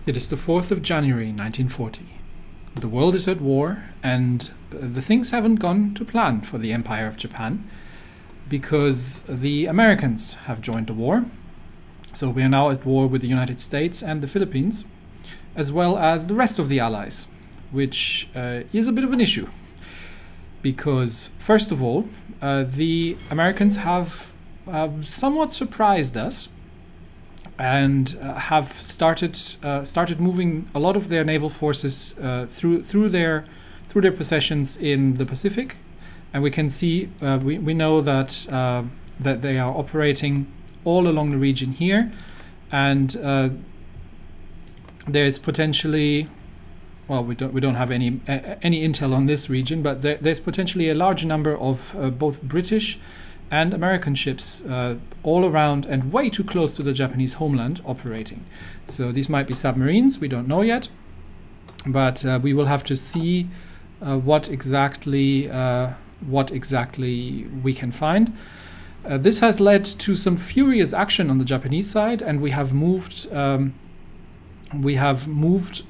It is the 4th of January 1940. The world is at war, and the things haven't gone to plan for the Empire of Japan because the Americans have joined the war. So we are now at war with the United States and the Philippines, as well as the rest of the Allies, which is a bit of an issue. Because, first of all, the Americans have somewhat surprised us and have started moving a lot of their naval forces through their possessions in the Pacific, and we can see we know that that they are operating all along the region here, and there is potentially, well, we don't have any intel on this region, but there's potentially a large number of both British and American ships all around and way too close to the Japanese homeland operating. So these might be submarines, we don't know yet, but we will have to see what exactly we can find. This has led to some furious action on the Japanese side, and we have moved a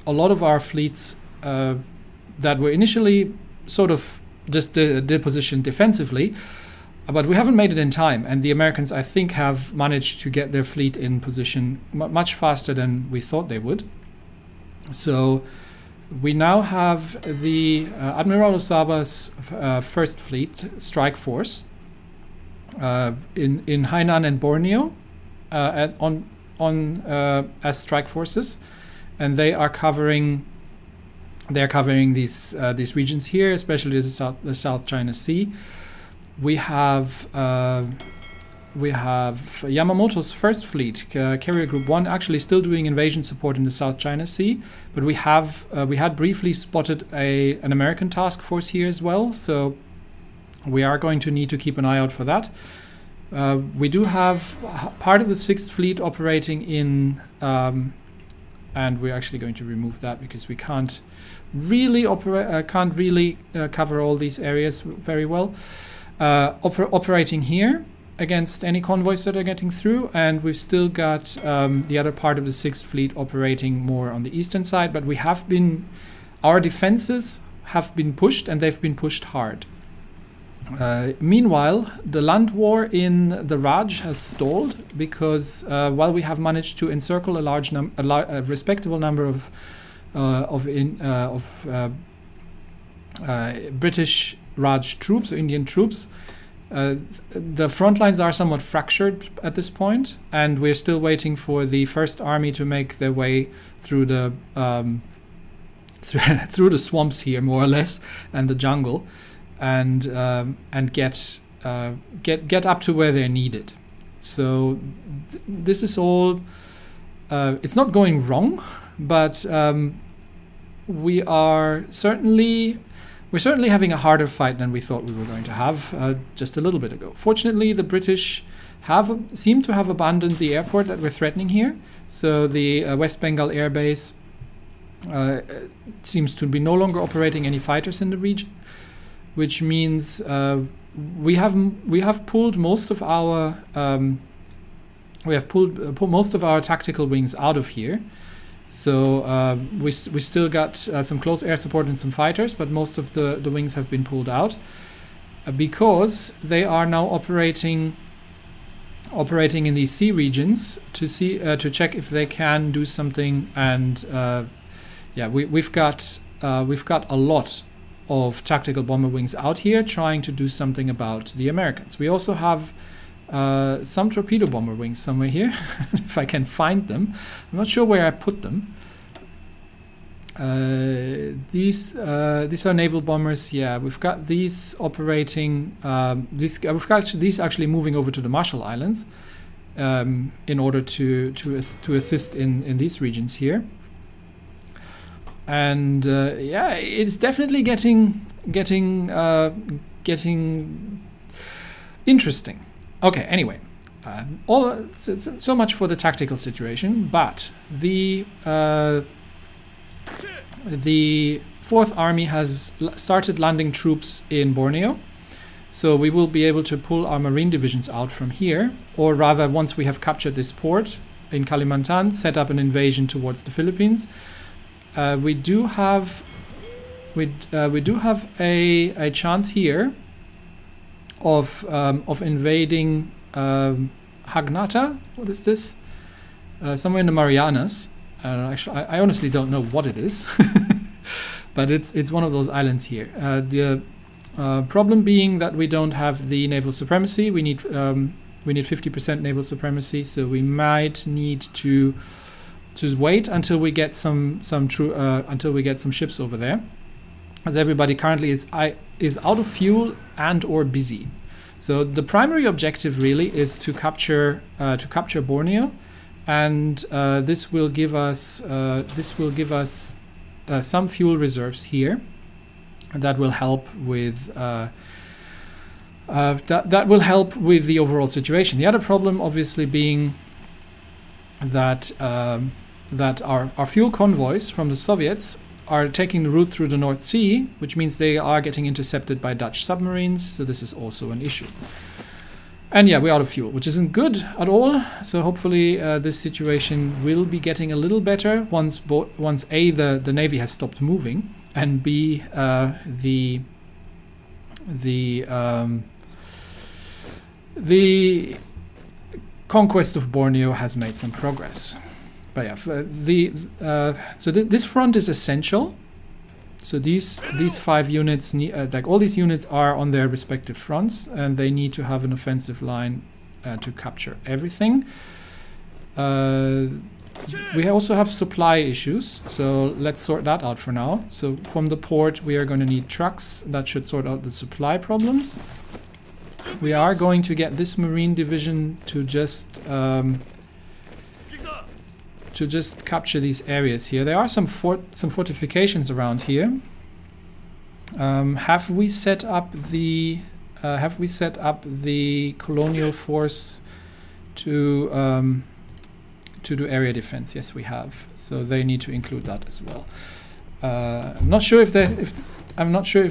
lot of our fleets that were initially sort of just positioned defensively, but we haven't made it in time, and the Americans, I think, have managed to get their fleet in position much faster than we thought they would. So we now have the Admiral Ozawa's First Fleet Strike Force in Hainan and Borneo as strike forces, and they are covering these regions here, especially the South China Sea. We have Yamamoto's First Fleet, Carrier Group 1, actually still doing invasion support in the South China Sea, but we had briefly spotted an American task force here as well, so we are going to need to keep an eye out for that. We do have part of the 6th Fleet operating in, and we're actually going to remove that because we can't really cover all these areas very well. Operating here against any convoys that are getting through, and we've still got the other part of the 6th Fleet operating more on the eastern side, but our defenses have been pushed, and they've been pushed hard. Meanwhile, the land war in the Raj has stalled because while we have managed to encircle a respectable number of British Raj troops, or Indian troops, the front lines are somewhat fractured at this point, and we're still waiting for the First Army to make their way through the through the swamps here, more or less, and the jungle, and get up to where they're needed. So this is all. It's not going wrong, but we're certainly having a harder fight than we thought we were going to have just a little bit ago. Fortunately, the British seem to have abandoned the airport that we're threatening here. So the West Bengal Air Base seems to be no longer operating any fighters in the region, which means we have pulled most of our most of our tactical wings out of here. So we still got some close air support and some fighters, but most of the wings have been pulled out because they are now operating in these sea regions to check if they can do something. And yeah, we've got a lot of tactical bomber wings out here trying to do something about the Americans. We also have some torpedo bomber wings somewhere here, if I can find them. I'm not sure where I put them. These are naval bombers. Yeah, we've got these operating. We've got these actually moving over to the Marshall Islands in order to assist in these regions here. And yeah, it's definitely getting interesting. Okay, anyway, so much for the tactical situation, but the 4th Army has started landing troops in Borneo, so we will be able to pull our marine divisions out from here, or rather, once we have captured this port, in Kalimantan set up an invasion towards the Philippines. We do have a chance here of invading Hagnata. What is this? Somewhere in the Marianas. Actually, I honestly don't know what it is, but it's one of those islands here. The problem being that we don't have the naval supremacy. We need 50% naval supremacy, so we might need to wait until we get some ships over there, as everybody currently is out of fuel and or busy. So the primary objective really is to capture Borneo, and this will give us some fuel reserves here that will help with the overall situation. The other problem, obviously, being that our fuel convoys from the Soviets are taking the route through the North Sea, which means they are getting intercepted by Dutch submarines. So this is also an issue. And yeah, we're out of fuel, which isn't good at all. So hopefully this situation will be getting a little better once A, the Navy has stopped moving, and B, the conquest of Borneo has made some progress. But yeah, so this front is essential. So these 5 units need, like all these units are on their respective fronts, and they need to have an offensive line to capture everything. We also have supply issues, so let's sort that out for now. So from the port, we are going to need trucks. That should sort out the supply problems. We are going to get this Marine division to just capture these areas here. There are some fortifications around here. Have we set up the colonial force to do area defense? Yes, we have. So they need to include that as well. I'm not sure if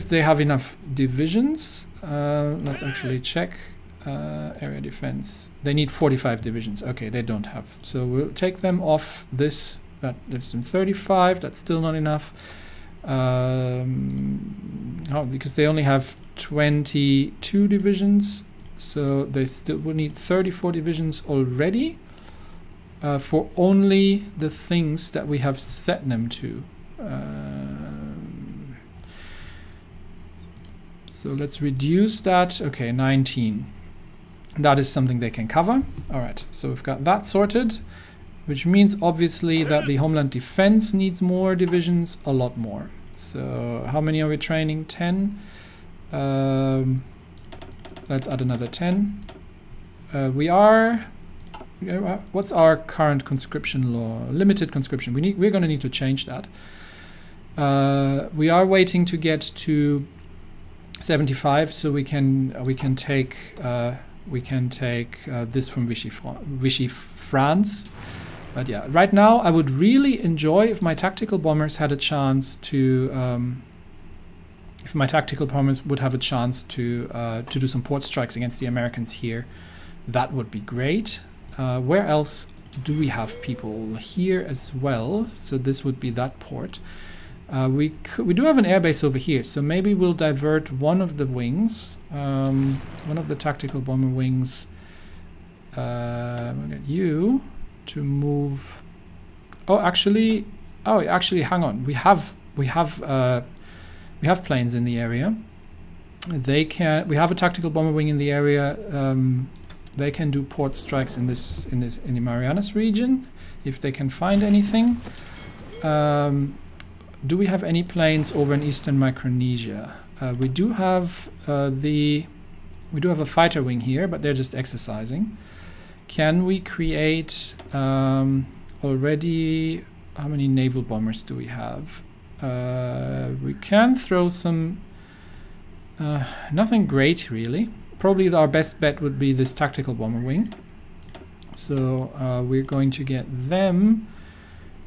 they have enough divisions. Let's actually check. Area defense. They need 45 divisions. Okay, they don't have. So we'll take them off this. That lives in 35. That's still not enough. Because they only have 22 divisions. So they still would need 34 divisions already for only the things that we have set them to. So let's reduce that. Okay, 19. That is something they can cover. All right, so we've got that sorted, which means obviously that the Homeland Defense needs more divisions, a lot more. So how many are we training? 10. Let's add another 10. What's our current conscription law? Limited conscription. We're going to need to change that. We are waiting to get to 75, so we can take this from Vichy France. But yeah, right now I would really enjoy if my tactical bombers had a chance to would have a chance to do some port strikes against the Americans here. That would be great. Where else do we have people? Here as well, so this would be that port. We do have an airbase over here, so maybe we'll divert one of the wings, one of the tactical bomber wings. We'll get you to move. Actually, hang on. We have planes in the area. We have a tactical bomber wing in the area. They can do port strikes in the Marianas region if they can find anything. Do we have any planes over in Eastern Micronesia? We do have a fighter wing here, but they're just exercising. Can we create already? How many naval bombers do we have? We can throw some. Nothing great really. Probably our best bet would be this tactical bomber wing. So we're going to get them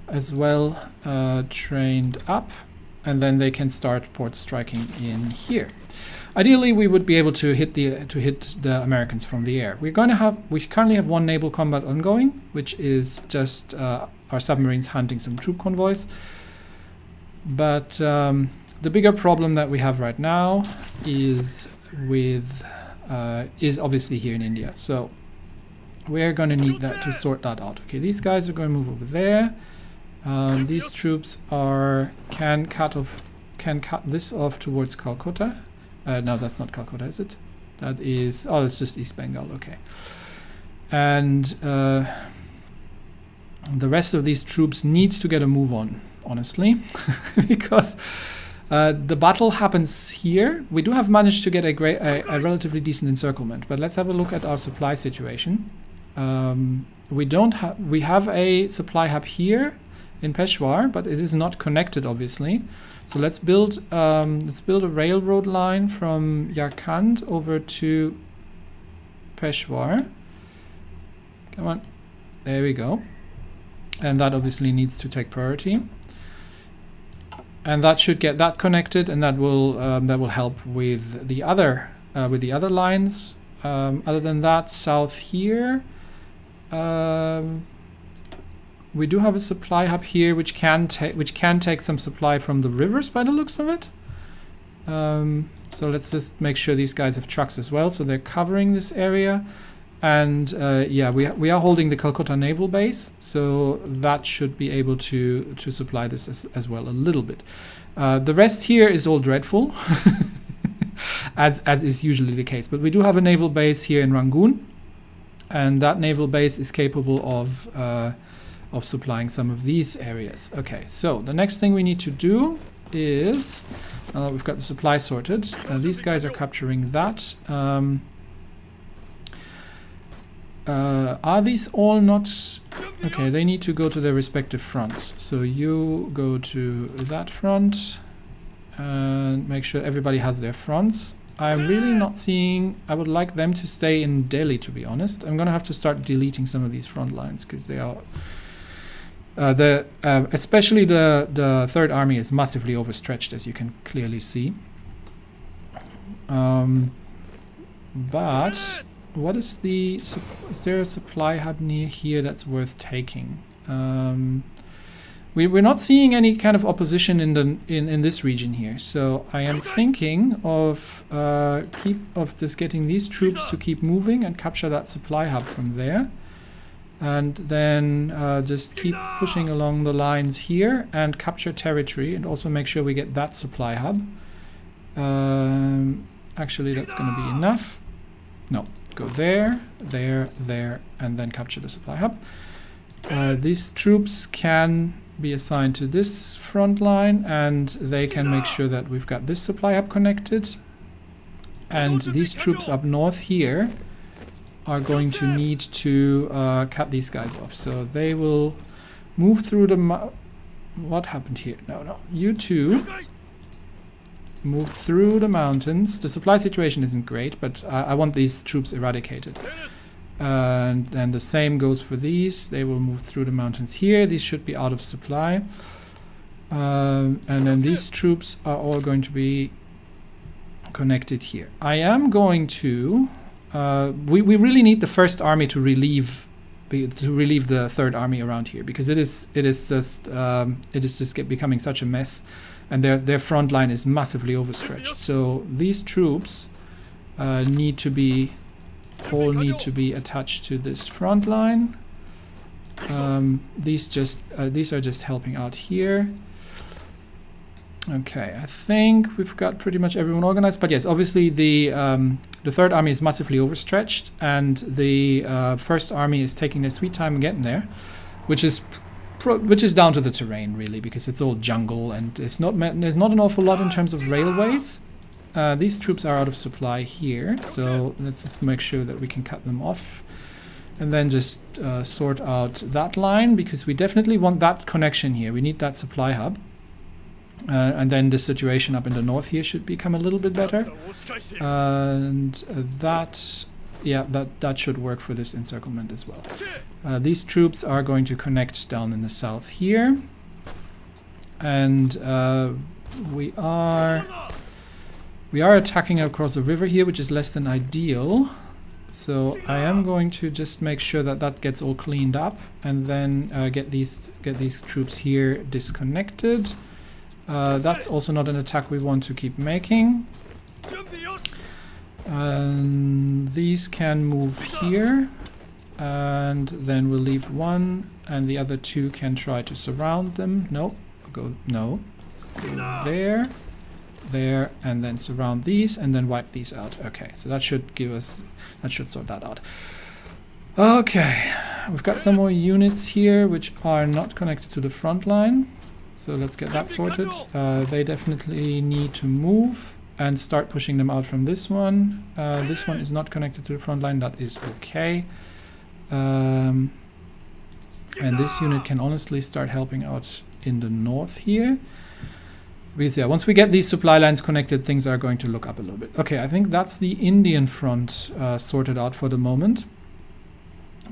as well trained up. and then they can start port striking in here. Ideally, we would be able to hit the Americans from the air. We currently have one naval combat ongoing, which is just our submarines hunting some troop convoys. But the bigger problem that we have right now is obviously here in India. So we're going to need that to sort that out. Okay, these guys are going to move over there. These troops can cut this off towards Calcutta. No, that's not Calcutta, is it? That is, oh, it's just East Bengal, okay. And the rest of these troops needs to get a move on, honestly, because the battle happens here. We do have managed to get a relatively decent encirclement, but let's have a look at our supply situation. We have a supply hub here in Peshawar, but it is not connected, obviously. So let's build a railroad line from Yarkand over to Peshawar. Come on, there we go. And that obviously needs to take priority. And that should get that connected, and that will help with the other lines. Other than that, south here, we do have a supply hub here, which can take some supply from the rivers by the looks of it. So let's just make sure these guys have trucks as well, so they're covering this area. And yeah, we are holding the Calcutta naval base, so that should be able to supply this as well a little bit. The rest here is all dreadful, as is usually the case. But we do have a naval base here in Rangoon, and that naval base is capable of supplying some of these areas. Okay, so the next thing we need to do is, we've got the supply sorted. These guys are capturing that. Are these all not... Okay, they need to go to their respective fronts. So you go to that front and make sure everybody has their fronts. I'm really not seeing... I would like them to stay in Delhi, to be honest. I'm going to have to start deleting some of these front lines because they are... especially the Third Army is massively overstretched, as you can clearly see. But what is the... Is there a supply hub near here that's worth taking? We're not seeing any kind of opposition in this region here, so I am thinking of just getting these troops to keep moving and capture that supply hub from there. And then just keep pushing along the lines here and capture territory, and also make sure we get that supply hub. Actually, that's going to be enough. No, go there, there, there, and then capture the supply hub. These troops can be assigned to this front line, and they can make sure that we've got this supply hub connected. And these troops up north here are going to need to cut these guys off. So they will move through the... What happened here? No. You two move through the mountains. The supply situation isn't great, but I want these troops eradicated. And the same goes for these. They will move through the mountains here. These should be out of supply. And then these troops are all going to be connected here. I am going to... we really need the First Army to relieve the Third Army around here, because it is just becoming such a mess, and their front line is massively overstretched. So these troops need to be attached to this front line. These are just helping out here. Okay, I think we've got pretty much everyone organized, but yes, obviously the Third Army is massively overstretched, and the First Army is taking their sweet time getting there, which is down to the terrain, really, because it's all jungle and there's not an awful lot in terms of railways. These troops are out of supply here, so let's just make sure that we can cut them off, and then just sort out that line, because we definitely want that connection here. We need that supply hub. And then the situation up in the north here should become a little bit better, and that should work for this encirclement as well. These troops are going to connect down in the south here, and we are attacking across the river here, which is less than ideal. So I am going to just make sure that that gets all cleaned up, and then get these troops here disconnected. That's also not an attack we want to keep making. These can move here, and then we'll leave one, and the other two can try to surround them. Nope. Go there, there, and then surround these, and then wipe these out. Okay, so that should give us, that should sort that out. Okay, we've got some more units here which are not connected to the front line, so let's get that sorted. They definitely need to move and start pushing them out from this one. This one is not connected to the front line, that is okay. And this unit can honestly start helping out in the north here. Because yeah, once we get these supply lines connected, things are going to look up a little bit. Okay, I think that's the Indian front sorted out for the moment.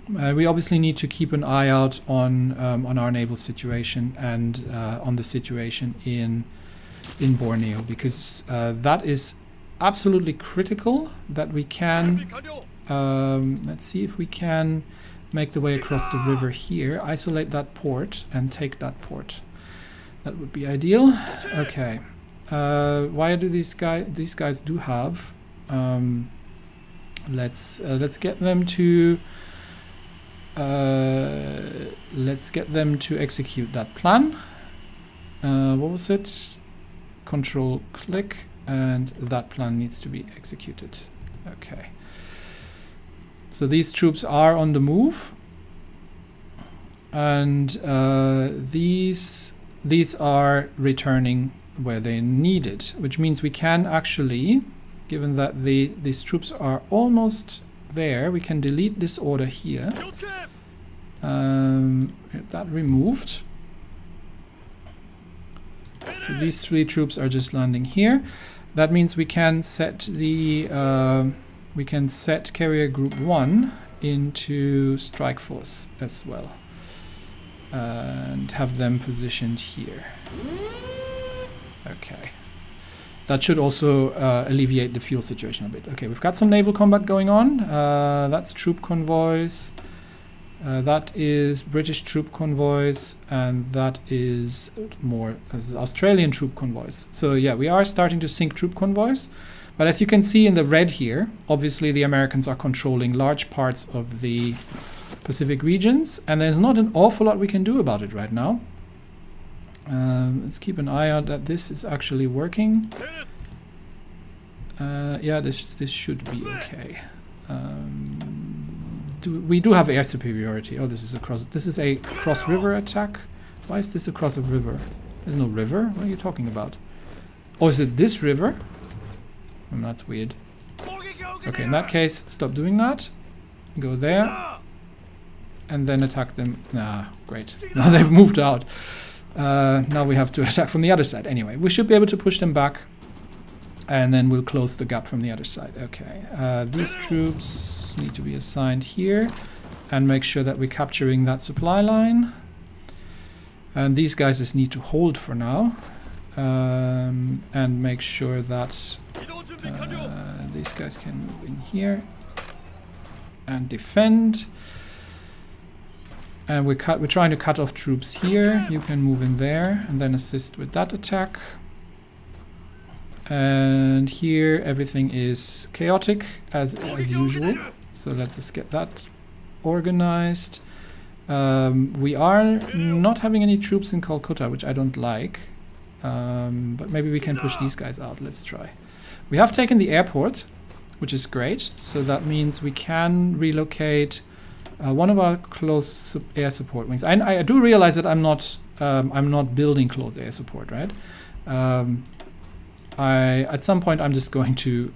We obviously need to keep an eye out on our naval situation and on the situation in Borneo, because that is absolutely critical that we can, let's see if we can make the way across the river here, isolate that port and take that port. That would be ideal. Okay. Why do these guys do have? Let's get them to execute that plan. What was it? Control click, and that plan needs to be executed. Okay. So these troops are on the move, and these are returning where they needed, which means we can actually, given that these troops are almost there, we can delete this order here. Get that removed. So these 3 troops are just landing here. That means we can set the carrier group 1 into strike force as well, and have them positioned here. Okay, that should also alleviate the fuel situation a bit. Okay, we've got some naval combat going on. That's troop convoys, that is British troop convoys, and that is more as Australian troop convoys. So yeah, we are starting to sink troop convoys. But as you can see in the red here, obviously the Americans are controlling large parts of the Pacific regions, and there's not an awful lot we can do about it right now. Let's keep an eye out that this is actually working. Yeah, this should be okay. We do have air superiority. Oh, this is a cross river attack. Why is this across a river? There's no river. What are you talking about? Oh, is it this river? That's weird. Okay, in that case, stop doing that. Go there. And then attack them. Nah, great. Now they've moved out. Now we have to attack from the other side. Anyway, we should be able to push them back. And then we'll close the gap from the other side. Okay. These troops need to be assigned here. And make sure that we're capturing that supply line. And these guys just need to hold for now. And make sure that these guys can move in here and defend. And we're trying to cut off troops here. You can move in there and then assist with that attack. And here everything is chaotic as usual. So let's just get that organized. We are not having any troops in Calcutta, which I don't like. But maybe we can push these guys out. Let's try. We have taken the airport, which is great. So that means we can relocate one of our close air support wings. I do realize that I'm not building close air support, right? At some point I'm just going to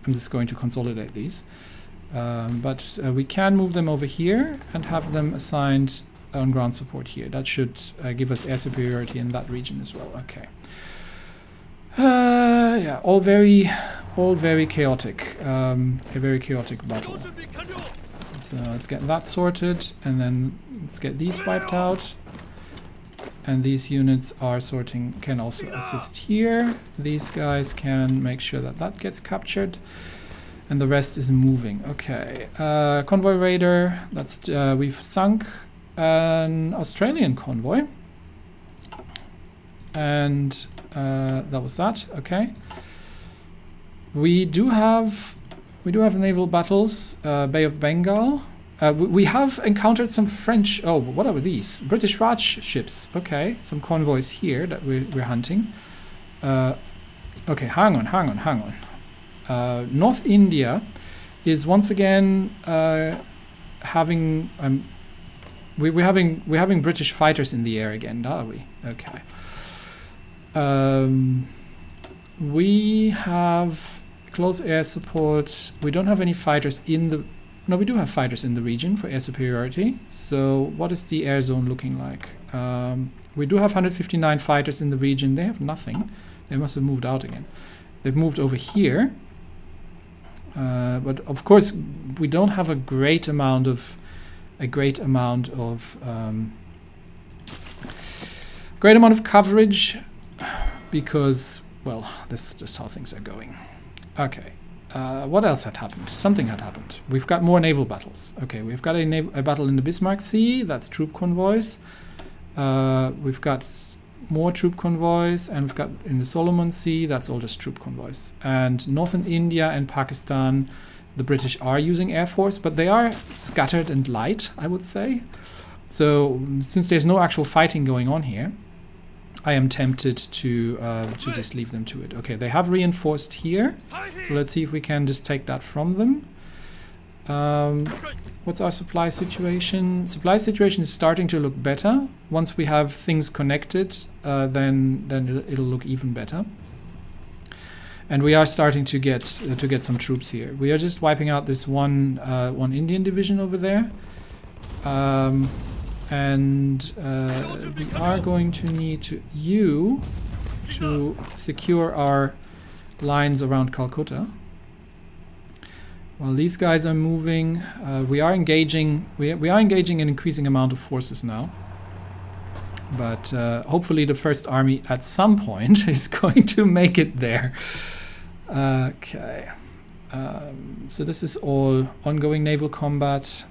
consolidate these. But we can move them over here and have them assigned on ground support here. That should give us air superiority in that region as well. Okay. Yeah, all very chaotic. A very chaotic battle. So let's get that sorted, and then let's get these wiped out. And these units are sorting, can also assist here. These guys can make sure that that gets captured. And the rest is moving. Okay. Convoy raider. That's we've sunk an Australian convoy. And that was that. Okay. We do have naval battles. Bay of Bengal. We have encountered some French... Oh, what are these? British Raj ships. Okay, some convoys here that we're hunting. Okay, hang on. North India is once again having... we're having British fighters in the air again, are we? Okay. We have close air support. We don't have any fighters in the... No, we do have fighters in the region for air superiority. So what is the air zone looking like? We do have 159 fighters in the region. They have nothing. They must have moved out again. They've moved over here. But of course, we don't have a great amount of coverage because, well, this is just how things are going. Okay. What else had happened? Something had happened. We've got more naval battles. Okay, we've got a battle in the Bismarck Sea. That's troop convoys. We've got more troop convoys, and we've got in the Solomon Sea. That's all just troop convoys. And northern India and Pakistan, the British are using air force, but they are scattered and light, I would say. So since there's no actual fighting going on here, I am tempted to just leave them to it. Okay, they have reinforced here. So let's see if we can just take that from them. What's our supply situation? Supply situation is starting to look better. Once we have things connected, then it'll look even better. And we are starting to get some troops here. We are just wiping out this one Indian division over there. And we are going to need you to secure our lines around Calcutta. While these guys are moving, we are engaging an increasing amount of forces now. But hopefully the First Army at some point is going to make it there. Okay. So this is all ongoing naval combat.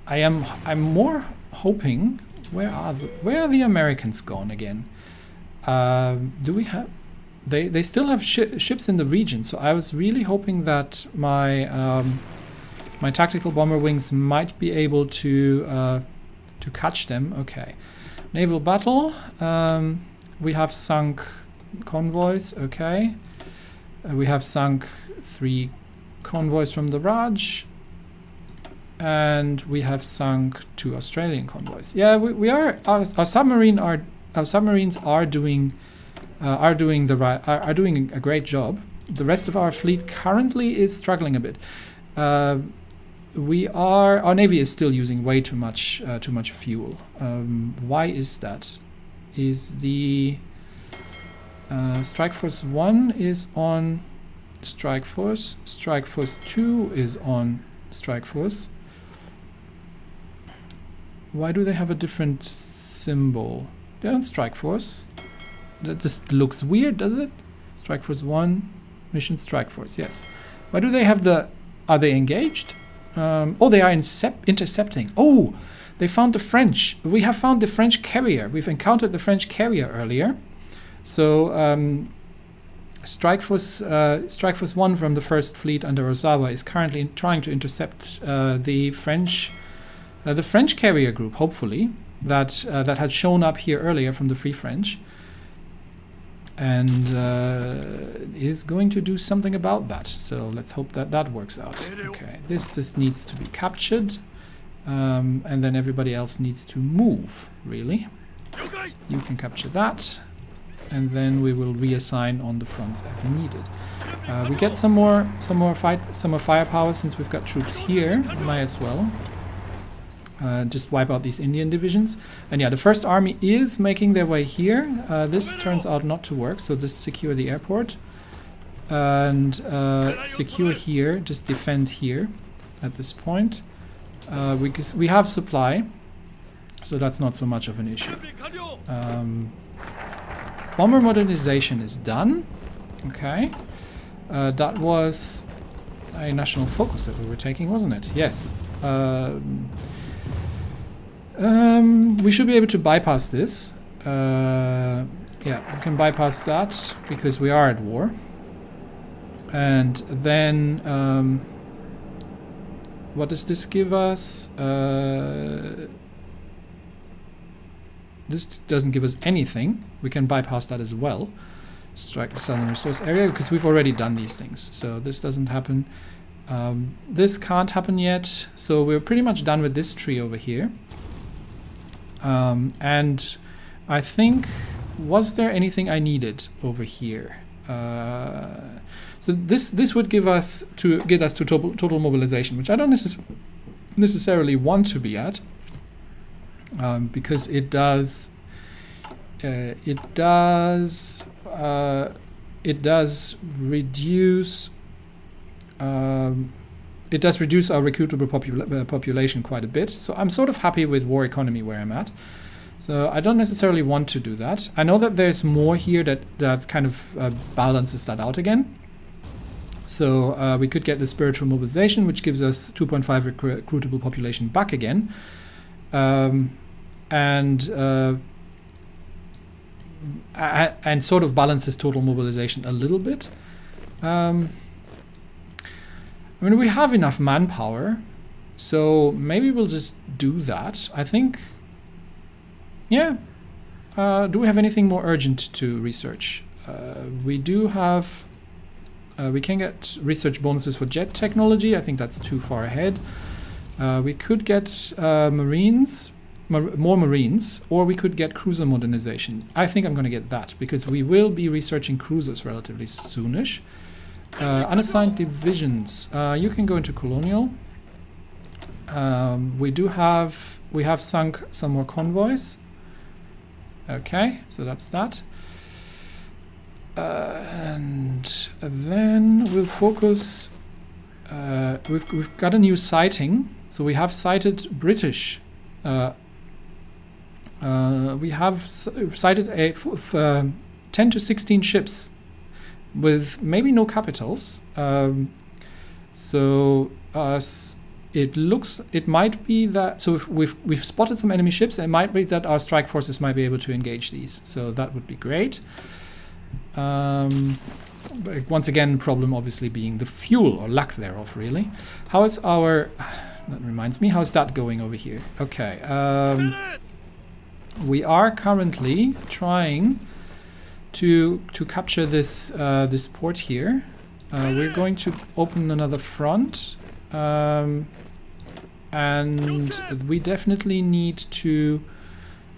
I'm more hoping, where are the Americans gone again? Do we have... They still have ships in the region, so I was really hoping that my my tactical bomber wings might be able to catch them. Okay, naval battle. We have sunk convoys. Okay, we have sunk 3 convoys from the Raj. And we have sunk 2 Australian convoys. Yeah, we are. Our submarines are doing a great job. The rest of our fleet currently is struggling a bit. Our navy is still using way too much fuel. Why is that? Is the Strike Force 1 is on Strike Force. Strike Force 2 is on Strike Force. Why do they have a different symbol? They're on Strike Force. That just looks weird, does it? Strike Force 1, Mission Strike Force, yes. Why do they have the... Are they engaged? Oh, they are intercepting. Oh, they found the French. We have found the French carrier. We've encountered the French carrier earlier. So, Strike Force 1 from the First Fleet under Ozawa is currently trying to intercept the French carrier group, hopefully, that had shown up here earlier from the Free French, and is going to do something about that. So let's hope that that works out. Okay, this needs to be captured, and then everybody else needs to move. Really, you can capture that, and then we will reassign on the fronts as needed. We get some more firepower since we've got troops here. Might as well. Just wipe out these Indian divisions. And yeah, the First Army is making their way here. This turns out not to work, so just secure the airport. And secure here, just defend here at this point. We have supply. so that's not so much of an issue. Bomber modernization is done. Okay. That was a national focus that we were taking, wasn't it? Yes. We should be able to bypass this. Yeah, we can bypass that because we are at war. And then, what does this give us? This doesn't give us anything. We can bypass that as well. Strike the southern resource area because we've already done these things. So this doesn't happen. This can't happen yet. So we're pretty much done with this tree over here. And I think, was there anything I needed over here? So this would get us to total mobilization, which I don't necessarily want to be at, because it does reduce our recruitable population quite a bit. So I'm sort of happy with war economy where I'm at. So I don't necessarily want to do that. I know that there's more here that kind of balances that out again. So we could get the spiritual mobilization, which gives us 2.5 recruitable population back again. And sort of balances total mobilization a little bit. I mean, we have enough manpower, so maybe we'll just do that. I think, yeah. Do we have anything more urgent to research? We do have, we can get research bonuses for jet technology. I think that's too far ahead. We could get marines, more marines, or we could get cruiser modernization. I think I'm going to get that, because we will be researching cruisers relatively soonish. Unassigned divisions. You can go into colonial. We have sunk some more convoys. Okay, so that's that. And then we'll focus. We've got a new sighting. So we have sighted British. We have sighted 10 to 16 ships with maybe no capitals. It might be that, so if we've spotted some enemy ships, it might be that our strike forces might be able to engage these. So that would be great. But once again, problem obviously being the fuel, or lack thereof, really. How is our, that reminds me, how's that going over here? Okay. We are currently trying to capture this this port here. We're going to open another front, and we definitely need to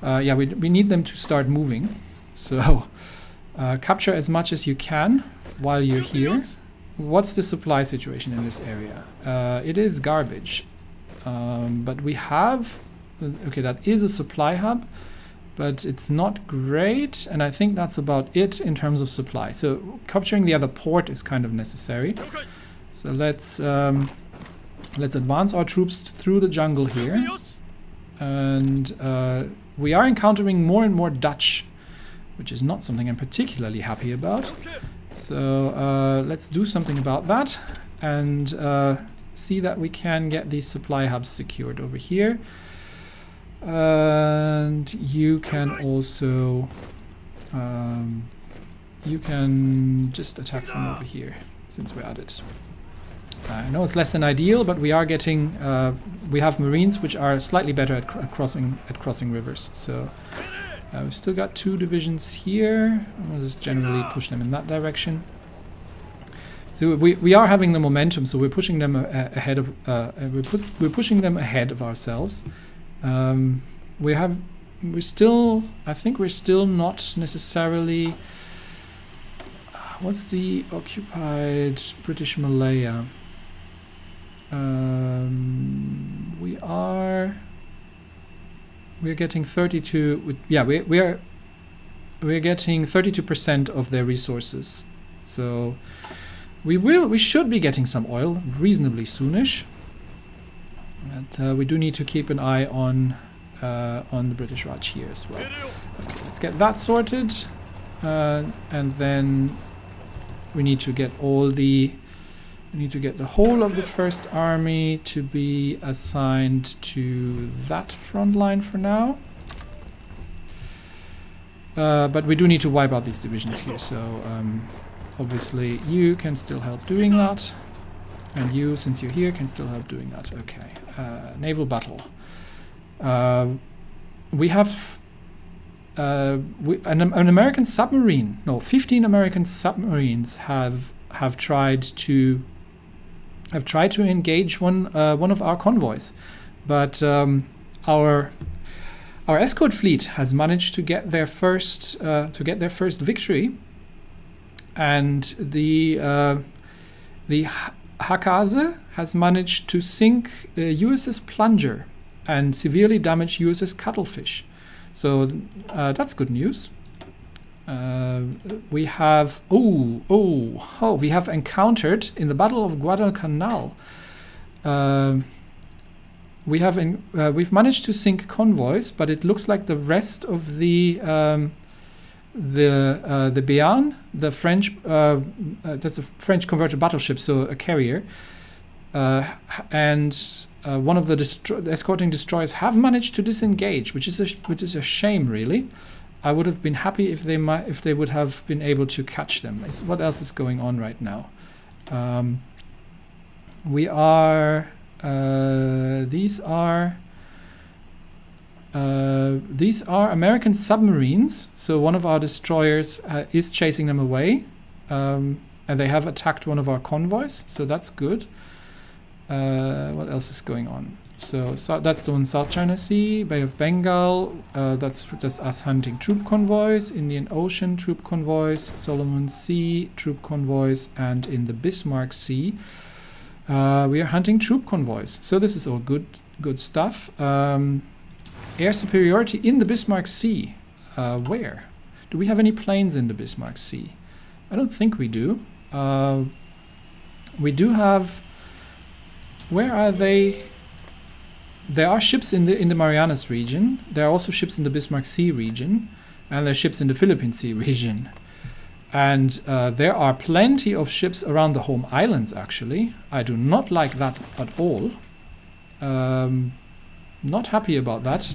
yeah, we need them to start moving. So capture as much as you can while you're here. What's the supply situation in this area? It is garbage, but we have, okay, that is a supply hub, but it's not great, and I think that's about it in terms of supply. So capturing the other port is kind of necessary. So let's advance our troops through the jungle here, and we are encountering more and more Dutch, which is not something I'm particularly happy about. So let's do something about that and see that we can get these supply hubs secured over here. And you can also you can just attack from over here since we're at it. I know it's less than ideal, but we are getting we have marines which are slightly better at crossing rivers. So we've still got 2 divisions here. We'll just generally push them in that direction. So we are having the momentum, so we're pushing them ahead of we're pushing them ahead of ourselves. I think we're still not necessarily. What's the occupied British Malaya? We're getting 32. Yeah, we're getting 32% of their resources. So we should be getting some oil reasonably soonish. But we do need to keep an eye on on the British Raj here as well. Okay, let's get that sorted. And then we need to get the whole of the First Army to be assigned to that front line for now. But we do need to wipe out these divisions here, so obviously you can still help doing that. And you, since you're here, can still help doing that. Okay. Naval battle. We have an American submarine. No, 15 American submarines have tried to engage one of our convoys, but our escort fleet has managed to get their first victory, and the Hakase has managed to sink USS Plunger and severely damage USS Cuttlefish. So that's good news. We have we have encountered in the Battle of Guadalcanal. We've managed to sink convoys, but it looks like the rest of the Béarn, the French, that's a French converted battleship, so a carrier, and one of the escorting destroyers have managed to disengage, which is a shame, really. I would have been happy if they would have been able to catch them. What else is going on right now? These are American submarines. So one of our destroyers is chasing them away, and they have attacked one of our convoys. So that's good. What else is going on? So that's the one, South China Sea, Bay of Bengal. That's just us hunting troop convoys, Indian Ocean troop convoys, Solomon Sea troop convoys, and in the Bismarck Sea we are hunting troop convoys. So this is all good stuff. Air superiority in the Bismarck Sea. Where? Do we have any planes in the Bismarck Sea? I don't think we do. We do have... Where are they? There are ships in the Marianas region. There are also ships in the Bismarck Sea region. And there are ships in the Philippine Sea region. And there are plenty of ships around the home islands, actually. I do not like that at all. Not happy about that.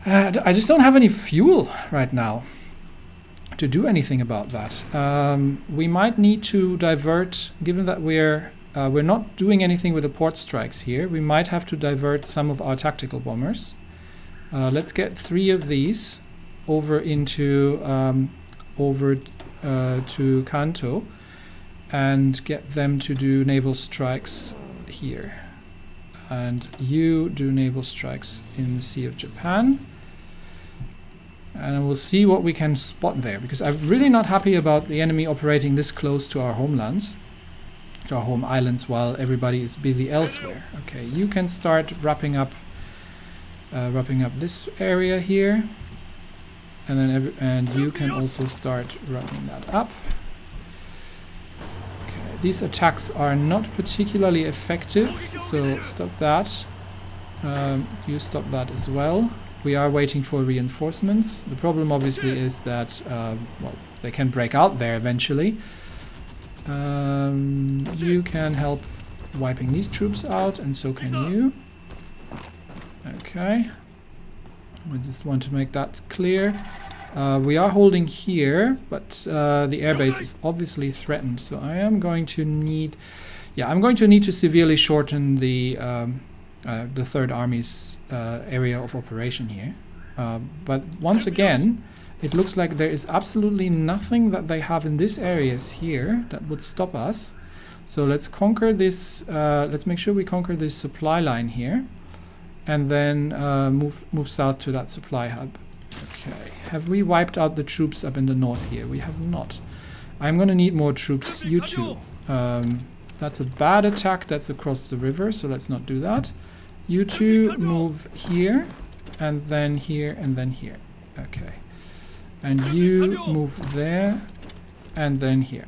I just don't have any fuel right now to do anything about that. We might need to divert, given that we're not doing anything with the port strikes here. We might have to divert some of our tactical bombers. Let's get 3 of these over into to Kanto and get them to do naval strikes here. And you do naval strikes in the Sea of Japan. And we'll see what we can spot there, because I'm really not happy about the enemy operating this close to our homelands, to our home islands, while everybody is busy elsewhere. Okay, you can start wrapping up this area here, and then you can also start wrapping that up. Okay, these attacks are not particularly effective, so stop that. You stop that as well. We are waiting for reinforcements. The problem obviously is that well, they can break out there eventually. You can help wiping these troops out, and so can you. Okay. I just want to make that clear. We are holding here, but the airbase is obviously threatened, so I am going to need... Yeah, I'm going to need to severely shorten the Third Army's area of operation here. But once again, it looks like there is absolutely nothing that they have in these areas here that would stop us. So let's conquer this, let's make sure we conquer this supply line here, and then move south to that supply hub. Okay, have we wiped out the troops up in the north here? We have not. I'm going to need more troops, you two. That's a bad attack, that's across the river, so let's not do that. You two move here, and then here, and then here. Okay. And you move there, and then here.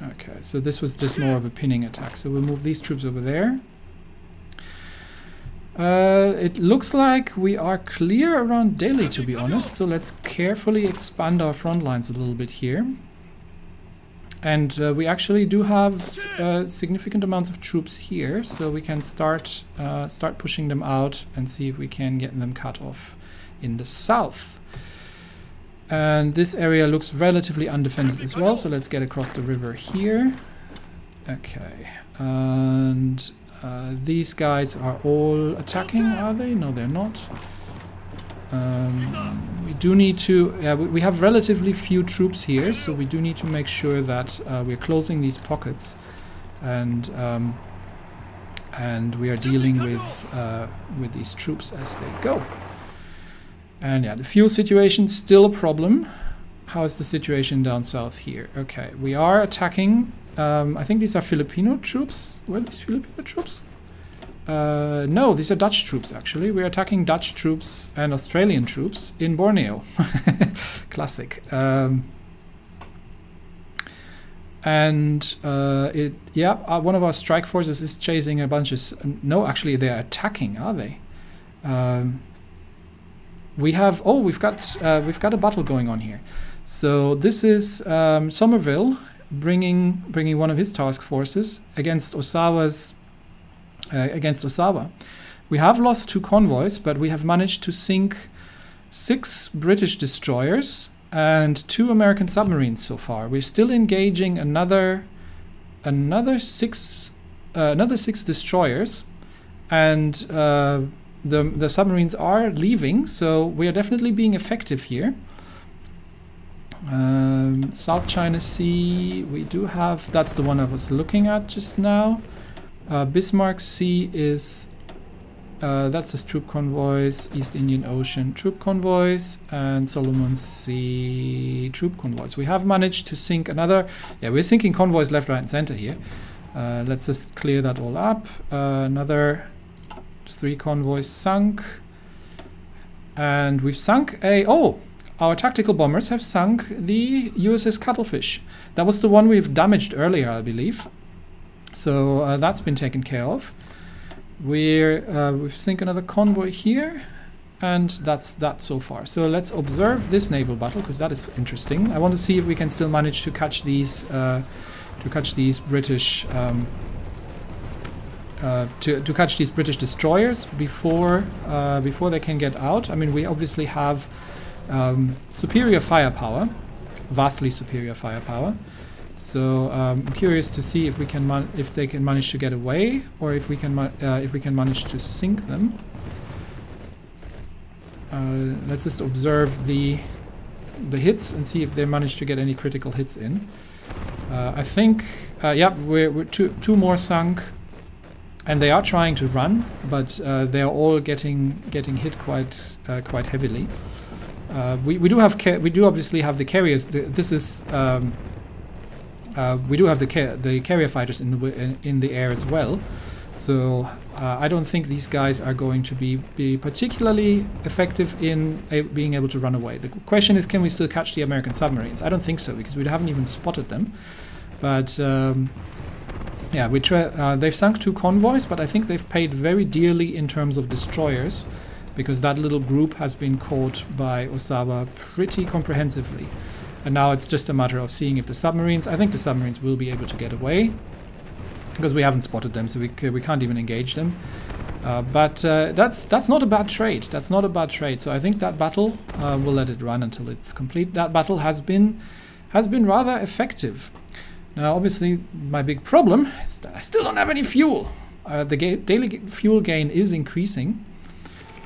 Okay, so this was just more of a pinning attack. So we'll move these troops over there. It looks like we are clear around Delhi, to be honest, so let's carefully expand our front lines a little bit here. And we actually do have significant amounts of troops here, so we can start pushing them out and see if we can get them cut off in the south. And this area looks relatively undefended as well, so let's get across the river here. Okay, and these guys are all attacking, are they? No, they're not. We do need to... we have relatively few troops here, so we do need to make sure that we're closing these pockets and we are dealing with these troops as they go. And yeah, the fuel situation still a problem. How is the situation down south here? Okay, we are attacking... I think these are Filipino troops. Were these Filipino troops? No, these are Dutch troops, actually. We're attacking Dutch troops and Australian troops in Borneo. Classic. One of our strike forces is chasing a bunch of... No, actually, they're attacking, are they? We've got a battle going on here. So this is Somerville bringing one of his task forces against Ozawa's against Ozawa. We have lost 2 convoys, but we have managed to sink 6 British destroyers and 2 American submarines so far. We're still engaging another 6 destroyers, and the submarines are leaving, so we are definitely being effective here. South China Sea, we do have, that's the one I was looking at just now. Bismarck Sea is, that's just troop convoys, East Indian Ocean troop convoys, and Solomon Sea troop convoys. We have managed to sink another, we're sinking convoys left, right, and center here. Let's just clear that all up. Another 3 convoys sunk. And we've sunk our tactical bombers have sunk the USS Cuttlefish. That was the one we've damaged earlier, I believe. So that's been taken care of. We've sunk another convoy here, and that's that so far. So let's observe this naval battle, because that is interesting. I want to see if we can still manage to catch these British to catch these British destroyers before they can get out. I mean, we obviously have superior firepower, vastly superior firepower. So I'm curious to see if we can if they can manage to get away, or if we can manage to sink them. Let's just observe the hits and see if they manage to get any critical hits in. I think we're 2 more sunk, and they are trying to run, but they are all getting hit quite heavily. We do obviously have the carriers. We do have the carrier fighters in the air as well. So I don't think these guys are going to be particularly effective in being able to run away. The question is, can we still catch the American submarines? I don't think so, because we haven't even spotted them. But they've sunk 2 convoys, but I think they've paid very dearly in terms of destroyers, because that little group has been caught by Ozawa pretty comprehensively. And now it's just a matter of seeing if the submarines... I think the submarines will be able to get away, because we haven't spotted them, so we can't even engage them. But that's not a bad trade. That's not a bad trade. So I think that battle, we'll let it run until it's complete. That battle has been rather effective. Now, obviously, my big problem is that I still don't have any fuel. The daily fuel gain is increasing,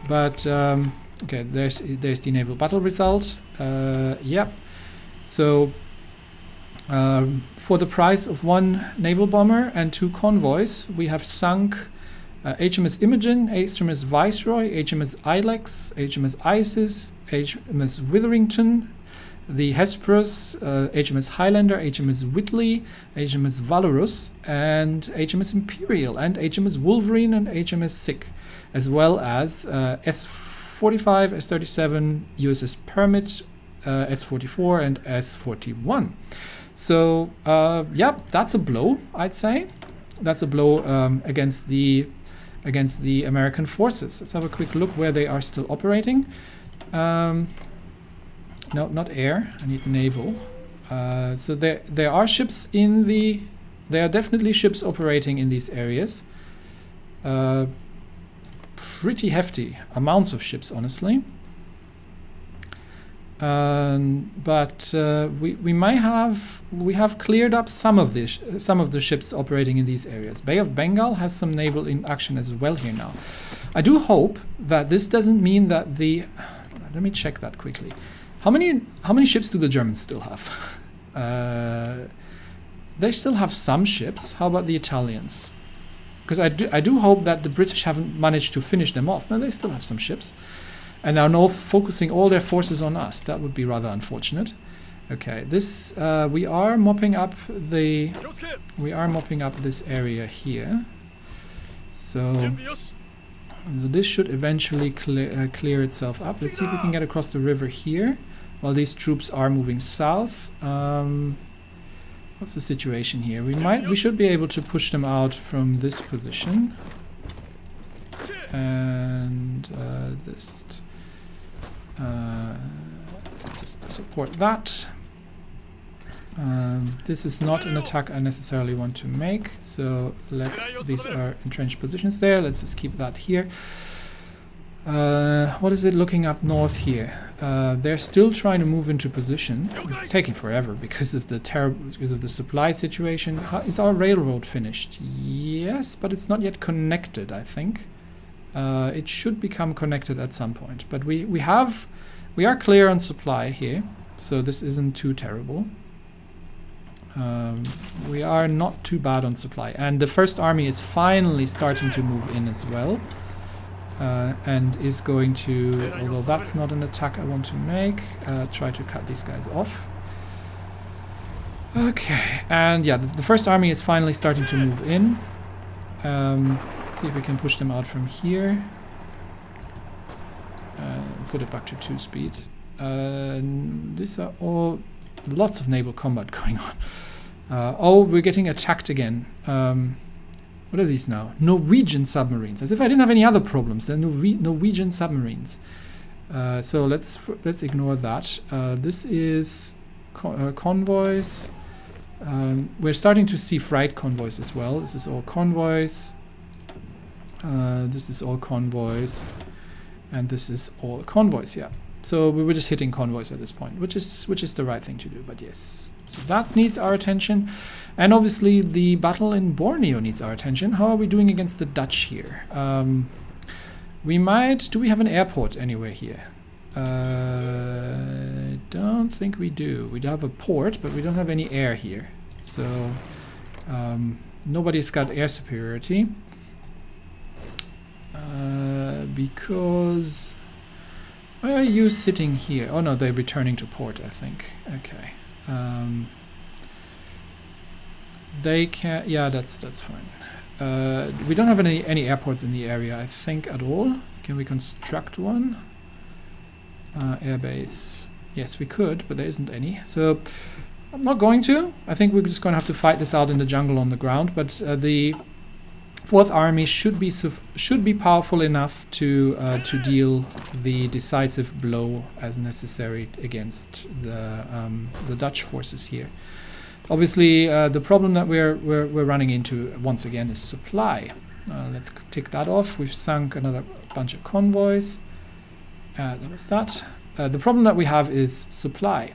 but okay, there's the naval battle result. Yep. So for the price of 1 naval bomber and 2 convoys, we have sunk HMS Imogen, HMS Viceroy, HMS Ilex, HMS Isis, HMS Witherington, the Hesperus, HMS Highlander, HMS Whitley, HMS Valorous, and HMS Imperial, and HMS Wolverine, and HMS Sick, as well as S45, S37, USS Permit, S44, and S41. So, that's a blow, I'd say. That's a blow against the against the American forces. Let's have a quick look where they are still operating. No, not air. I need naval. So there are ships in the... There are definitely ships operating in these areas. Pretty hefty amounts of ships, honestly. But we have cleared up some of the ships operating in these areas. Bay of Bengal has some naval in action as well here now. I do hope that this doesn't mean that the... Let me check that quickly. How many ships do the Germans still have? They still have some ships. How about the Italians? Because I do hope that the British haven't managed to finish them off. No, they still have some ships. And are now focusing all their forces on us. That would be rather unfortunate. Okay, this we are mopping up this area here. So this should eventually clear itself up. Let's see if we can get across the river here while these troops are moving south. What's the situation here? We should be able to push them out from this position. And just to support that. This is not an attack I necessarily want to make, so these are entrenched positions there. Let's just keep that here. What is it looking up north here? They're still trying to move into position. It's taking forever because of the supply situation. Is our railroad finished? Yes, but it's not yet connected, I think. It should become connected at some point, but we are clear on supply here, so this isn't too terrible. We are not too bad on supply, and the First Army is finally starting to move in as well, and is going to, although that's not an attack I want to make, try to cut these guys off. Okay, and yeah, the First Army is finally starting to move in. Let's see if we can push them out from here. Put it back to 2 speed. These are all lots of naval combat going on. Oh, we're getting attacked again. What are these now? Norwegian submarines. As if I didn't have any other problems. They're Norwegian submarines. So let's ignore that. This is convoys. We're starting to see freight convoys as well. This is all convoys. This is all convoys. And this is all convoys, yeah. So we were just hitting convoys at this point, which is the right thing to do, but yes. So that needs our attention. And obviously the battle in Borneo needs our attention. How are we doing against the Dutch here? Do we have an airport anywhere here? I don't think we do. We have a port, but we don't have any air here. So nobody's got air superiority. Because why are you sitting here? Oh no, they're returning to port, I think. Okay. They can, yeah, that's fine. We don't have any airports in the area, I think, at all. Can we construct one? Airbase. Yes, we could, but there isn't any. So I'm not going to. I think we're just going to have to fight this out in the jungle on the ground. But the Fourth Army should be powerful enough to deal the decisive blow as necessary against the Dutch forces here. Obviously, the problem that we're running into once again is supply. Let's tick that off. We've sunk another bunch of convoys. That was that. The problem that we have is supply,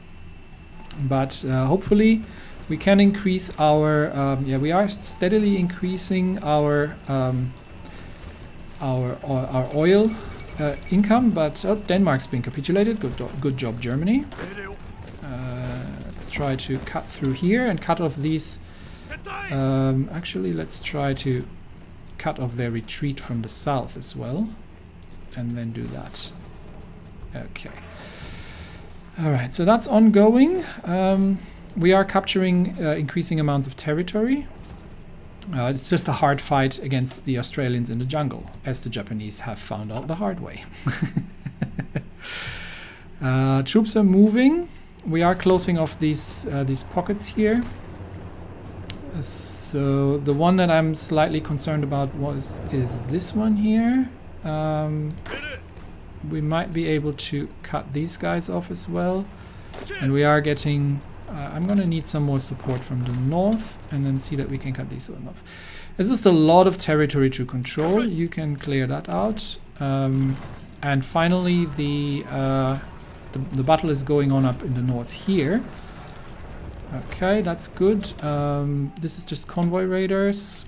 but hopefully we can increase our. Yeah, we are steadily increasing our oil income. But Denmark's been capitulated. Good job, Germany. Let's try to cut through here and cut off these. Actually, let's try to cut off their retreat from the south as well, and then do that. Okay. All right. So that's ongoing. We are capturing increasing amounts of territory. It's just a hard fight against the Australians in the jungle, as the Japanese have found out the hard way. Troops are moving. We are closing off these pockets here. So the one that I'm slightly concerned about is this one here. We might be able to cut these guys off as well. And we are getting... I'm going to need some more support from the north, and then see that we can cut these one off. There's just a lot of territory to control. You can clear that out. And finally, the battle is going on up in the north here. Okay, that's good. This is just convoy raiders.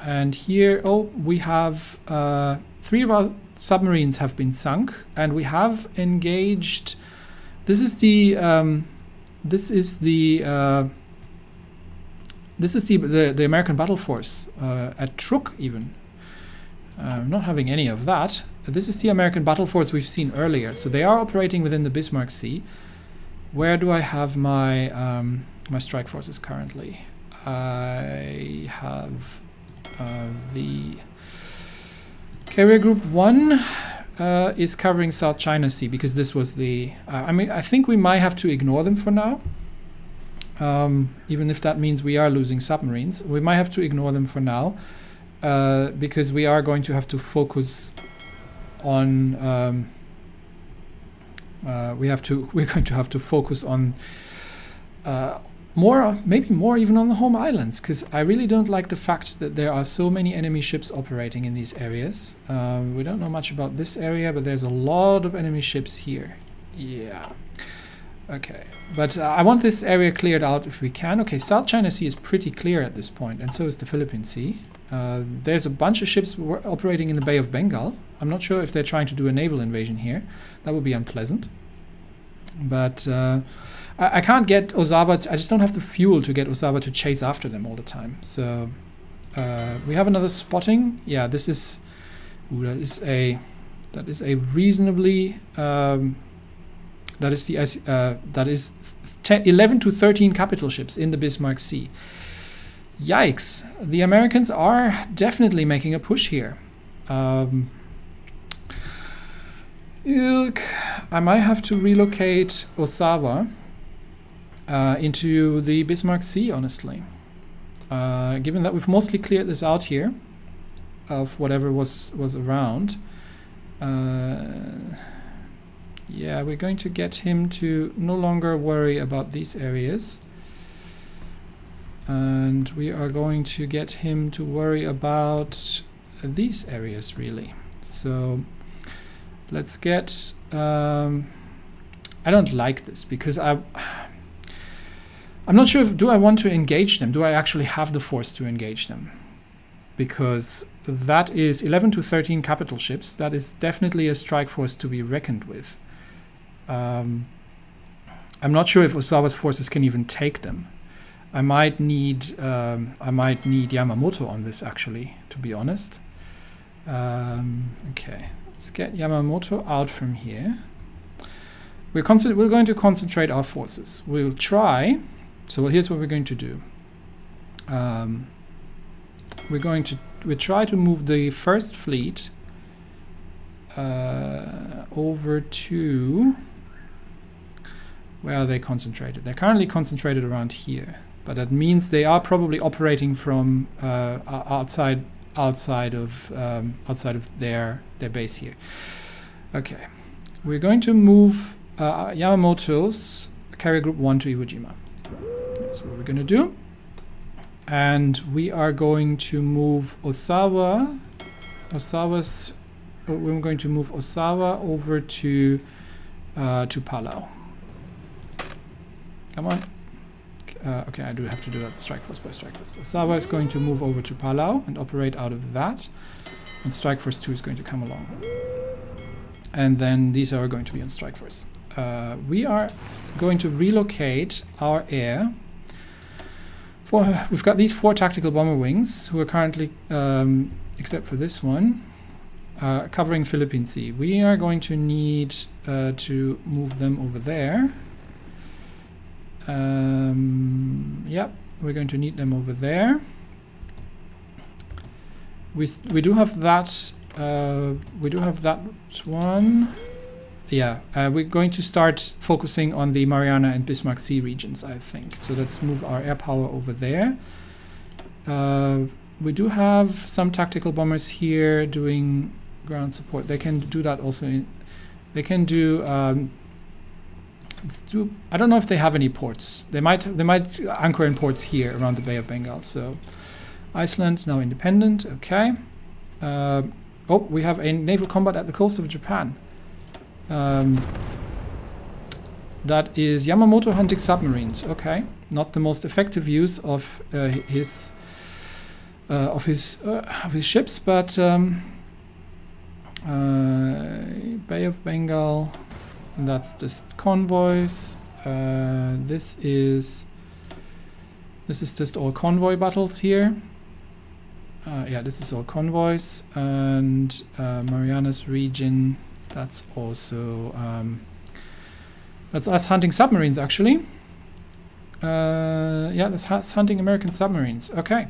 And here, oh, we have 3 of our submarines have been sunk, and we have engaged. This is the American battle force at Truk even. Not having any of that. This is the American battle force we've seen earlier. So they are operating within the Bismarck Sea. Where do I have my my strike forces currently? I have the Carrier Group 1 is covering South China Sea, because this was the... I mean, I think we might have to ignore them for now. Even if that means we are losing submarines. We might have to ignore them for now. Because we are going to have to focus on... we're going to have to focus on more, maybe more even on the home islands, because I really don't like the fact that there are so many enemy ships operating in these areas. We don't know much about this area, but there's a lot of enemy ships here. Yeah. Okay, but I want this area cleared out if we can. Okay, South China Sea is pretty clear at this point, and so is the Philippine Sea. There's a bunch of ships operating in the Bay of Bengal. I'm not sure if they're trying to do a naval invasion here. That would be unpleasant. But I can't get Ozawa. I just don't have the fuel to get Ozawa to chase after them all the time. So we have another spotting. Yeah, this is... Ooh, that is a reasonably... that is 11 to 13 capital ships in the Bismarck Sea. Yikes! The Americans are definitely making a push here. I might have to relocate Ozawa into the Bismarck Sea, honestly. Given that we've mostly cleared this out here of whatever was around. Yeah, we're going to get him to no longer worry about these areas. And we are going to get him to worry about these areas, really. So let's get... I don't like this, because I'm not sure if... Do I want to engage them? Do I actually have the force to engage them? Because that is 11 to 13 capital ships. That is definitely a strike force to be reckoned with. I'm not sure if Ozawa's forces can even take them. I might need Yamamoto on this, actually, to be honest. Okay, let's get Yamamoto out from here. We're going to concentrate our forces. We'll try. So here's what we're going to do. We'll try to move the first fleet over to... Where are they concentrated? They're currently concentrated around here, but that means they are probably operating from outside of their base here. Okay, we're going to move Yamamoto's Carrier Group 1 to Iwo Jima. That's what we're going to do, and we are going to move Ozawa. We're going to move Ozawa over to Palau. Come on. Okay, I do have to do that strike force by strike force. Ozawa is going to move over to Palau and operate out of that. And strike force 2 is going to come along. And then these are going to be on strike force. We are going to relocate our air. We've got these 4 tactical bomber wings who are currently, except for this one, covering Philippine Sea. We are going to need to move them over there. Yep, we're going to need them over there. We do have that. We do have that one. yeah, we're going to start focusing on the Mariana and Bismarck Sea regions, I think. So let's move our air power over there. We do have some tactical bombers here doing ground support. They can do that also. They can do. Let's do. I don't know if they have any ports. They might anchor in ports here around the Bay of Bengal. So Iceland is now independent. Okay. Oh, we have a naval combat at the coast of Japan. That is Yamamoto hunting submarines. Okay, not the most effective use of his ships, but Bay of Bengal. And that's just convoys. This is just all convoy battles here. Yeah, this is all convoys, and Marianas region. That's also that's us hunting submarines, actually. Yeah, that's us hunting American submarines. Okay,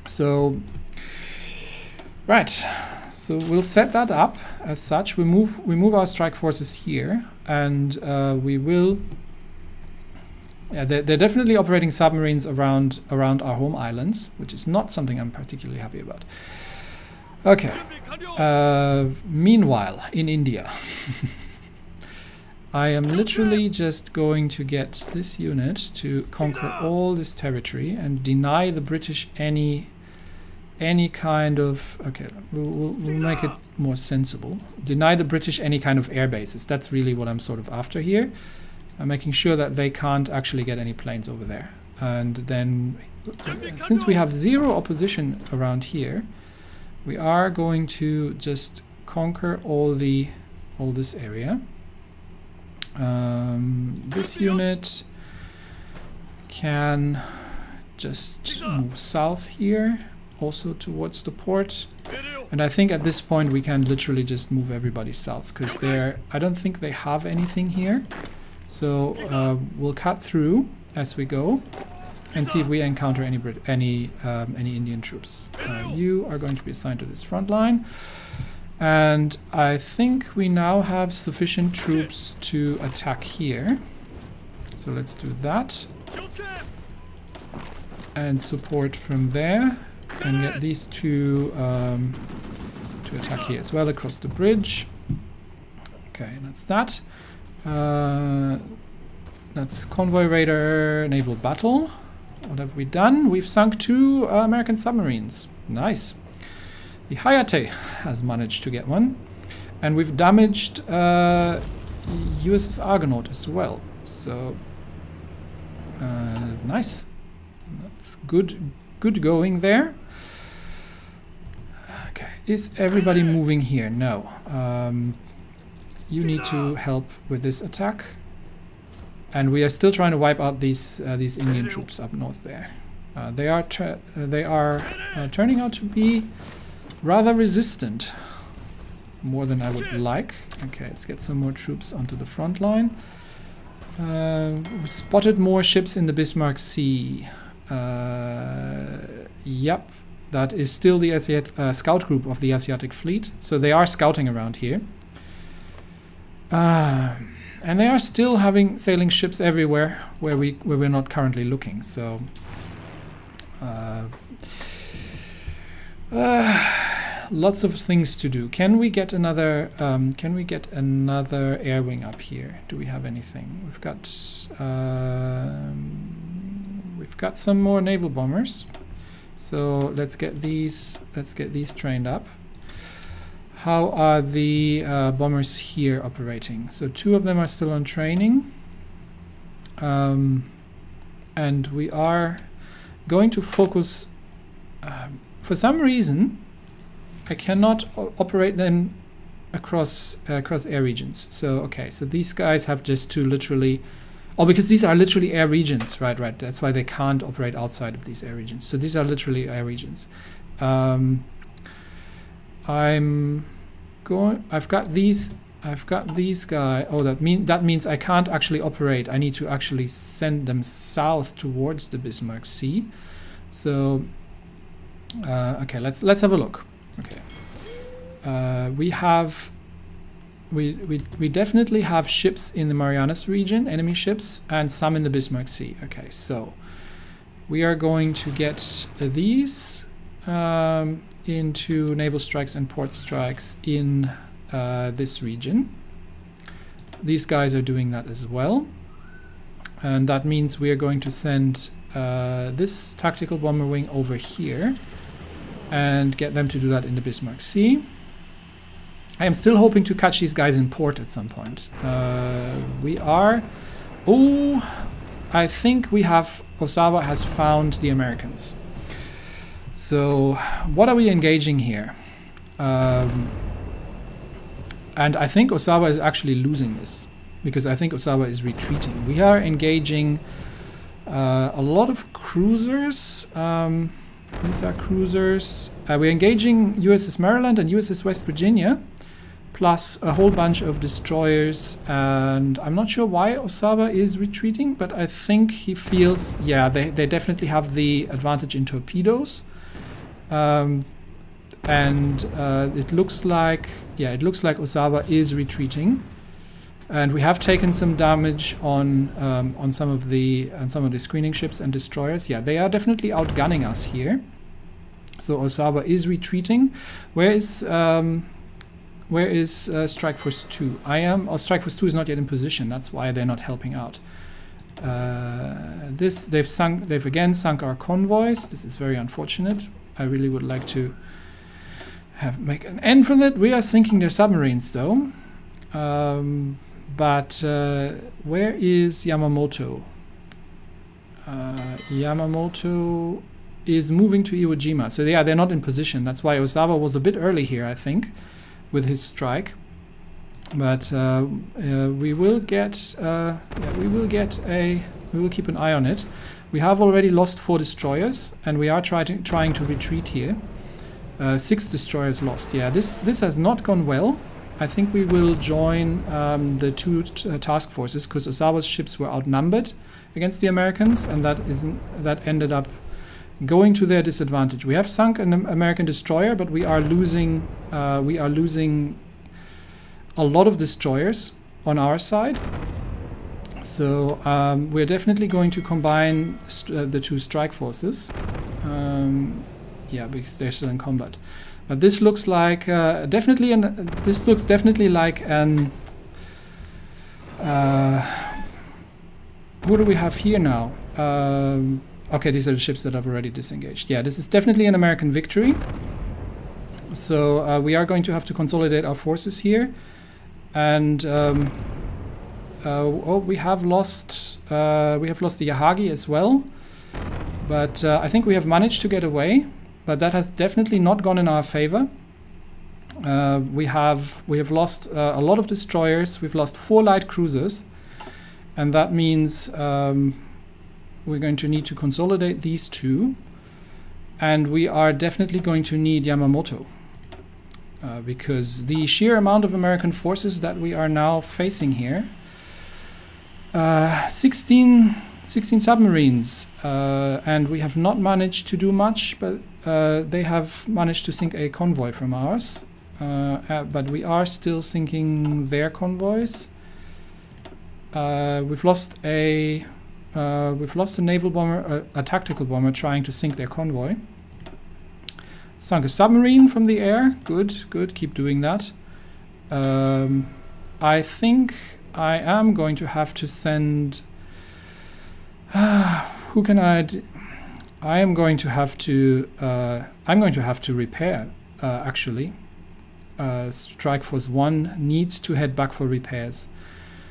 so right, so we'll set that up as such. We move our strike forces here, and we will. Yeah, they're definitely operating submarines around our home islands, which is not something I'm particularly happy about. Okay. Meanwhile, in India, I am literally just going to get this unit to conquer all this territory and deny the British any kind of. Okay, we'll make it more sensible. Deny the British any kind of air bases. That's really what I'm sort of after here. I'm making sure that they can't actually get any planes over there. And then, since we have zero opposition around here, we are going to just conquer all this area. This unit can just move south here, also towards the port. And I think at this point we can literally just move everybody south, because I don't think they have anything here. So we'll cut through as we go and see if we encounter any Indian troops. You are going to be assigned to this front line, and I think we now have sufficient troops to attack here. So let's do that and support from there, and get these two to attack here as well across the bridge. Okay, that's that. That's convoy raider naval battle. What have we done? We've sunk 2 American submarines. Nice. The Hayate has managed to get one, and we've damaged USS Argonaut as well. So nice. That's good going there. Okay, is everybody moving here? No. You need to help with this attack, and we are still trying to wipe out these Indian troops up north there. They are turning out to be rather resistant, more than I would like. Okay, let's get some more troops onto the front line. We spotted more ships in the Bismarck Sea. Yep, that is still the scout group of the Asiatic Fleet. So they are scouting around here. And they are still sailing ships everywhere where we're not currently looking. So lots of things to do. Can we get another air wing up here? Do we have anything? We've got some more naval bombers. So let's get these trained up. How are the bombers here operating? So 2 of them are still on training. And we are going to focus. For some reason, I cannot operate them across air regions. So okay, so these guys have just to literally. Oh, because these are literally air regions, right? That's why they can't operate outside of these air regions. So these are literally air regions. I've got these guys. Oh, that means I can't actually operate. I need to actually send them south towards the Bismarck Sea. So okay, let's have a look. Okay, we have we definitely have ships in the Marianas region, enemy ships, and some in the Bismarck Sea. Okay, so we are going to get these into naval strikes and port strikes in this region. These guys are doing that as well. And that means we are going to send this tactical bomber wing over here and get them to do that in the Bismarck Sea. I am still hoping to catch these guys in port at some point. We are... Oh, I think we have... Ozawa has found the Americans. So, what are we engaging here? And I think Ozawa is actually losing this, because I think Ozawa is retreating. We are engaging a lot of cruisers. These are cruisers. We're engaging USS Maryland and USS West Virginia, plus a whole bunch of destroyers. And I'm not sure why Ozawa is retreating, but I think he feels, yeah, they definitely have the advantage in torpedoes. And it looks like, yeah, it looks like Ozawa is retreating. And we have taken some damage on some of the screening ships and destroyers. Yeah, they are definitely outgunning us here. So Ozawa is retreating. Where is Strike Force 2? Strike Force 2 is not yet in position. That's why they're not helping out. They've again sunk our convoys. This is very unfortunate. I really would like to make an end from it. We are sinking their submarines though. But where is Yamamoto? Yamamoto is moving to Iwo Jima. So yeah, they're not in position. That's why Ozawa was a bit early here, I think, with his strike. But we will get we will keep an eye on it. We have already lost 4 destroyers, and we are trying to retreat here. 6 destroyers lost. Yeah, this has not gone well. I think we will join the 2 task forces, because Ozawa's ships were outnumbered against the Americans, and that ended up going to their disadvantage. We have sunk an American destroyer, but we are losing a lot of destroyers on our side. So we're definitely going to combine the 2 strike forces. Yeah, because they're still in combat. But this looks like definitely like an. Who do we have here now? Okay, these are the ships that have already disengaged. Yeah, this is definitely an American victory. So we are going to have to consolidate our forces here, and we have lost the Yahagi as well. But I think we have managed to get away. But that has definitely not gone in our favor. We have lost a lot of destroyers. We've lost 4 light cruisers, and that means we're going to need to consolidate these 2, and we are definitely going to need Yamamoto because the sheer amount of American forces that we are now facing here. 16 submarines, and we have not managed to do much, but they have managed to sink a convoy from ours, but we are still sinking their convoys. We've lost a naval bomber, a tactical bomber trying to sink their convoy. Sunk a submarine from the air. Good, keep doing that. I think I am going to have to send... who can I... I'm going to have to repair, actually. Strike Force 1 needs to head back for repairs.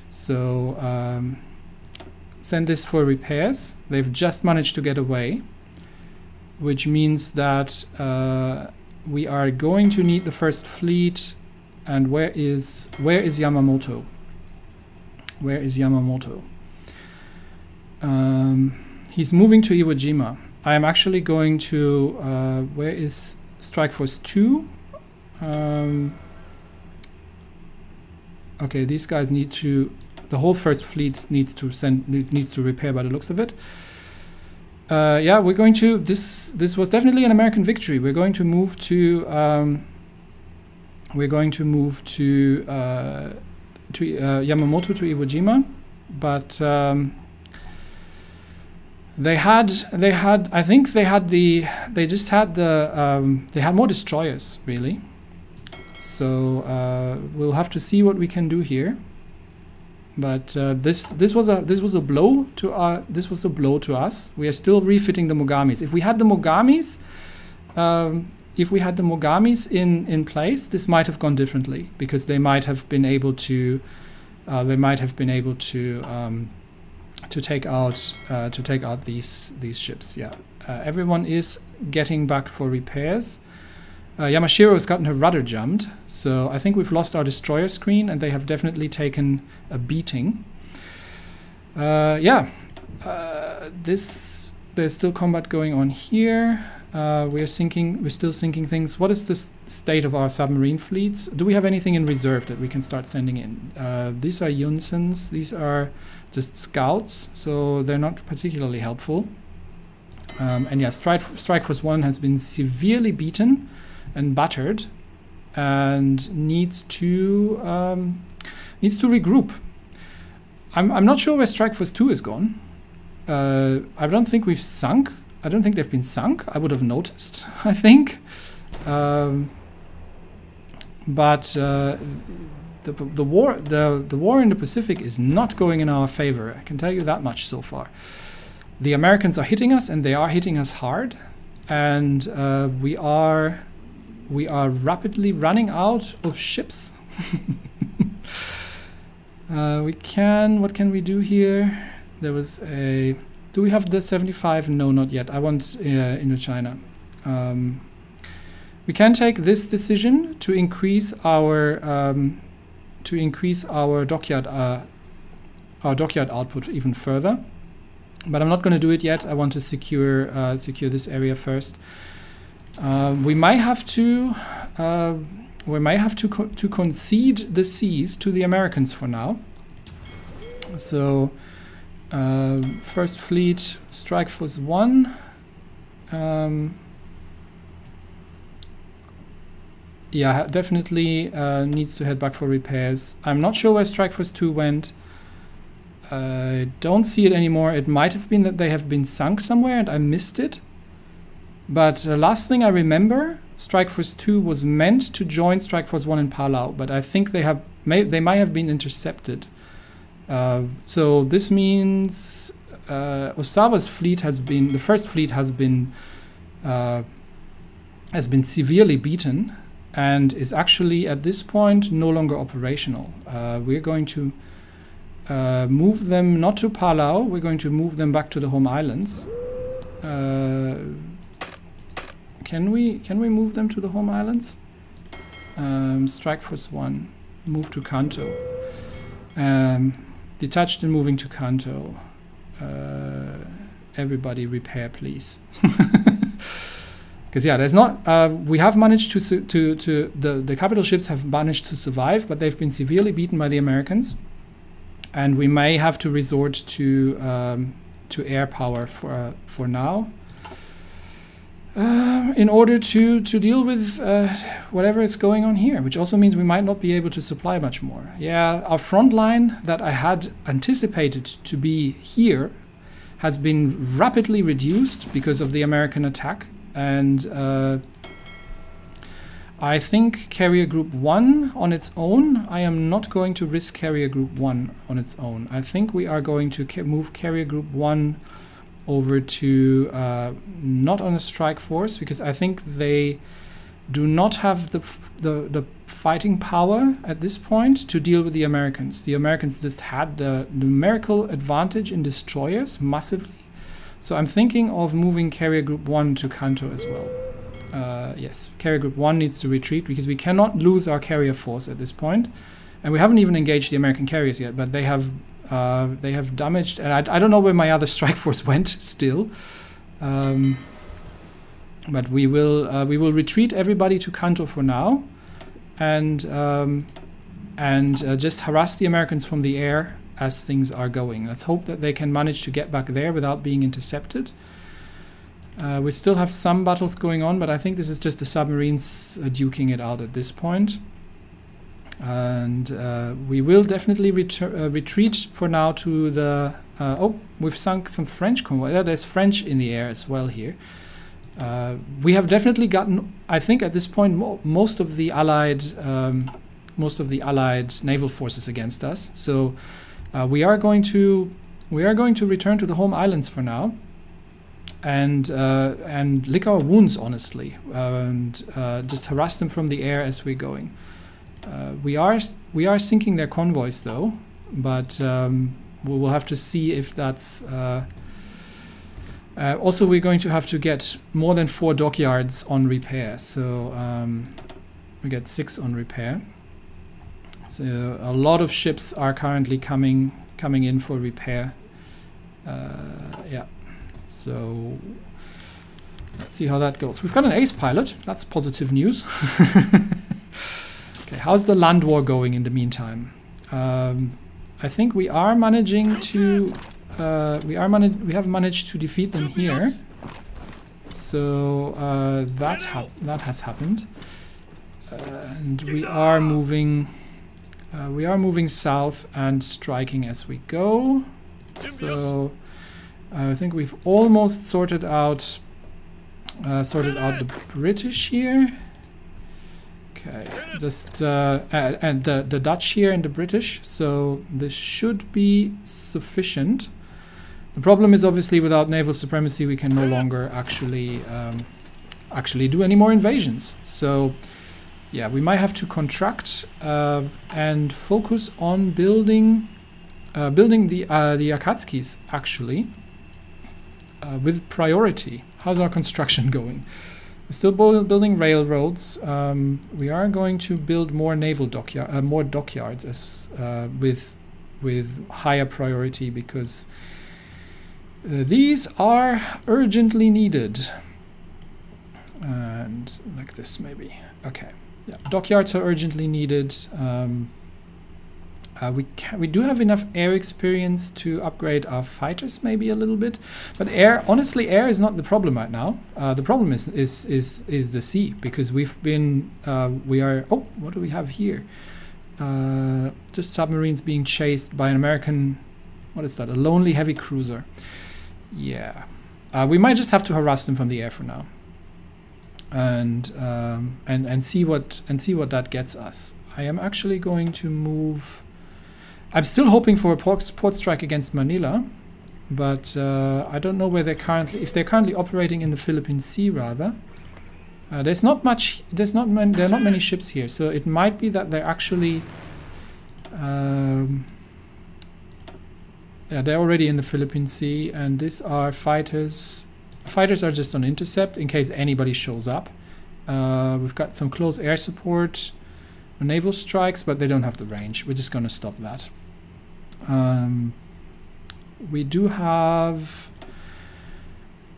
So send this for repairs. They've just managed to get away, which means that we are going to need the first fleet. And where is Yamamoto? Where is Yamamoto? He's moving to Iwo Jima. I am actually going to... where is Strike Force 2? Okay, these guys need to... The whole first fleet needs to repair by the looks of it. Yeah, we're going to... This was definitely an American victory. We're going to move to we're going to move to Yamamoto to Iwo Jima, but they had more destroyers really. So we'll have to see what we can do here. But this was a blow to us. We are still refitting the Mogamis. If we had the Mogamis in place, this might have gone differently, because they might have been able to take out these ships. Yeah, everyone is getting back for repairs. Yamashiro has gotten her rudder jumped, so I think we've lost our destroyer screen, and they have definitely taken a beating. There's still combat going on here. We're still sinking things. What is the state of our submarine fleets? Do we have anything in reserve that we can start sending in? These are Yunsens. These are just scouts, so they're not particularly helpful. And yeah, Strike Force 1 has been severely beaten and battered, and needs to regroup. I'm not sure where Strike Force 2 is gone. I don't think we've sunk. I don't think they've been sunk. I would have noticed, I think. But the war in the Pacific is not going in our favor. I can tell you that much so far. The Americans are hitting us, and they are hitting us hard. And we are rapidly running out of ships. What can we do here? There was a... Do we have the 75? No, not yet. I want Indochina. We can take this decision to increase our dockyard output even further, but I'm not going to do it yet. I want to secure this area first. We might have to concede the seas to the Americans for now. So. First Fleet, Strike Force 1. Yeah, definitely needs to head back for repairs. I'm not sure where Strike Force 2 went. I don't see it anymore. It might have been that they have been sunk somewhere and I missed it. But the last thing I remember, Strike Force 2 was meant to join Strike Force 1 in Palau, but I think they might have been intercepted. So this means Ozawa's fleet the first fleet has been severely beaten and is actually at this point no longer operational. We're going to move them not to Palau. We're going to move them back to the home islands. Can we move them to the home islands? Strike Force 1, move to Kanto. Detached and moving to Kanto. Everybody repair, please. Because yeah, there's not. We have managed the capital ships have managed to survive, but they've been severely beaten by the Americans, and we may have to resort to air power for now. In order to deal with whatever is going on here, which also means we might not be able to supply much more. Yeah, our front line that I had anticipated to be here has been rapidly reduced because of the American attack, and I think Carrier Group 1 on its own, I am not going to risk Carrier Group 1 on its own. I think we are going to move Carrier Group 1 over to not on a strike force, because I think they do not have the fighting power at this point to deal with the Americans. The Americans just had the numerical advantage in destroyers massively. So I'm thinking of moving Carrier Group 1 to Kanto as well. Yes, Carrier Group 1 needs to retreat because we cannot lose our carrier force at this point. And we haven't even engaged the American carriers yet, but they have damaged, and I don't know where my other strike force went still. But we will retreat everybody to Kanto for now, and just harass the Americans from the air as things are going. Let's hope that they can manage to get back there without being intercepted. We still have some battles going on, but I think this is just the submarines duking it out at this point. And we will definitely retreat for now to the... oh, we've sunk some French convoy. Yeah, there's French in the air as well here. We have definitely gotten, I think at this point, most of the Allied naval forces against us. So we are going to return to the home islands for now, and lick our wounds honestly, and just harass them from the air as we're going. We are sinking their convoys though, but we will have to see if that's. Also, we're going to have to get more than 4 dockyards on repair, so we get 6 on repair. So a lot of ships are currently coming in for repair. Yeah, so let's see how that goes. We've got an ace pilot. That's positive news. Okay, how's the land war going in the meantime? I think we are managing to. We have managed to defeat them here. So that has happened, and we are moving. We are moving south and striking as we go. So I think we've almost sorted out the British here. Okay, just and the Dutch here and the British. So this should be sufficient. The problem is obviously without naval supremacy we can no longer actually do any more invasions. So yeah, we might have to contract and focus on building the Akatskis actually with priority. How's our construction going? We're still building railroads. We are going to build more naval dockyards as with higher priority, because these are urgently needed. And like this maybe. Okay. Yeah, dockyards are urgently needed. We do have enough air experience to upgrade our fighters maybe a little bit, but honestly, air is not the problem right now. The problem is the sea, because we've been oh, what do we have here? Just submarines being chased by an American. What is that? A lonely heavy cruiser. Yeah, we might just have to harass them from the air for now. And see what that gets us. I am actually going to move. I'm still hoping for a port strike against Manila, but I don't know where they're currently. If they're currently operating in the Philippine Sea, rather. There are not many ships here, so it might be that they're actually. Yeah, they're already in the Philippine Sea, and these are fighters. Fighters are just on intercept in case anybody shows up. We've got some close air support, naval strikes, but they don't have the range. We're just going to stop that. We do have...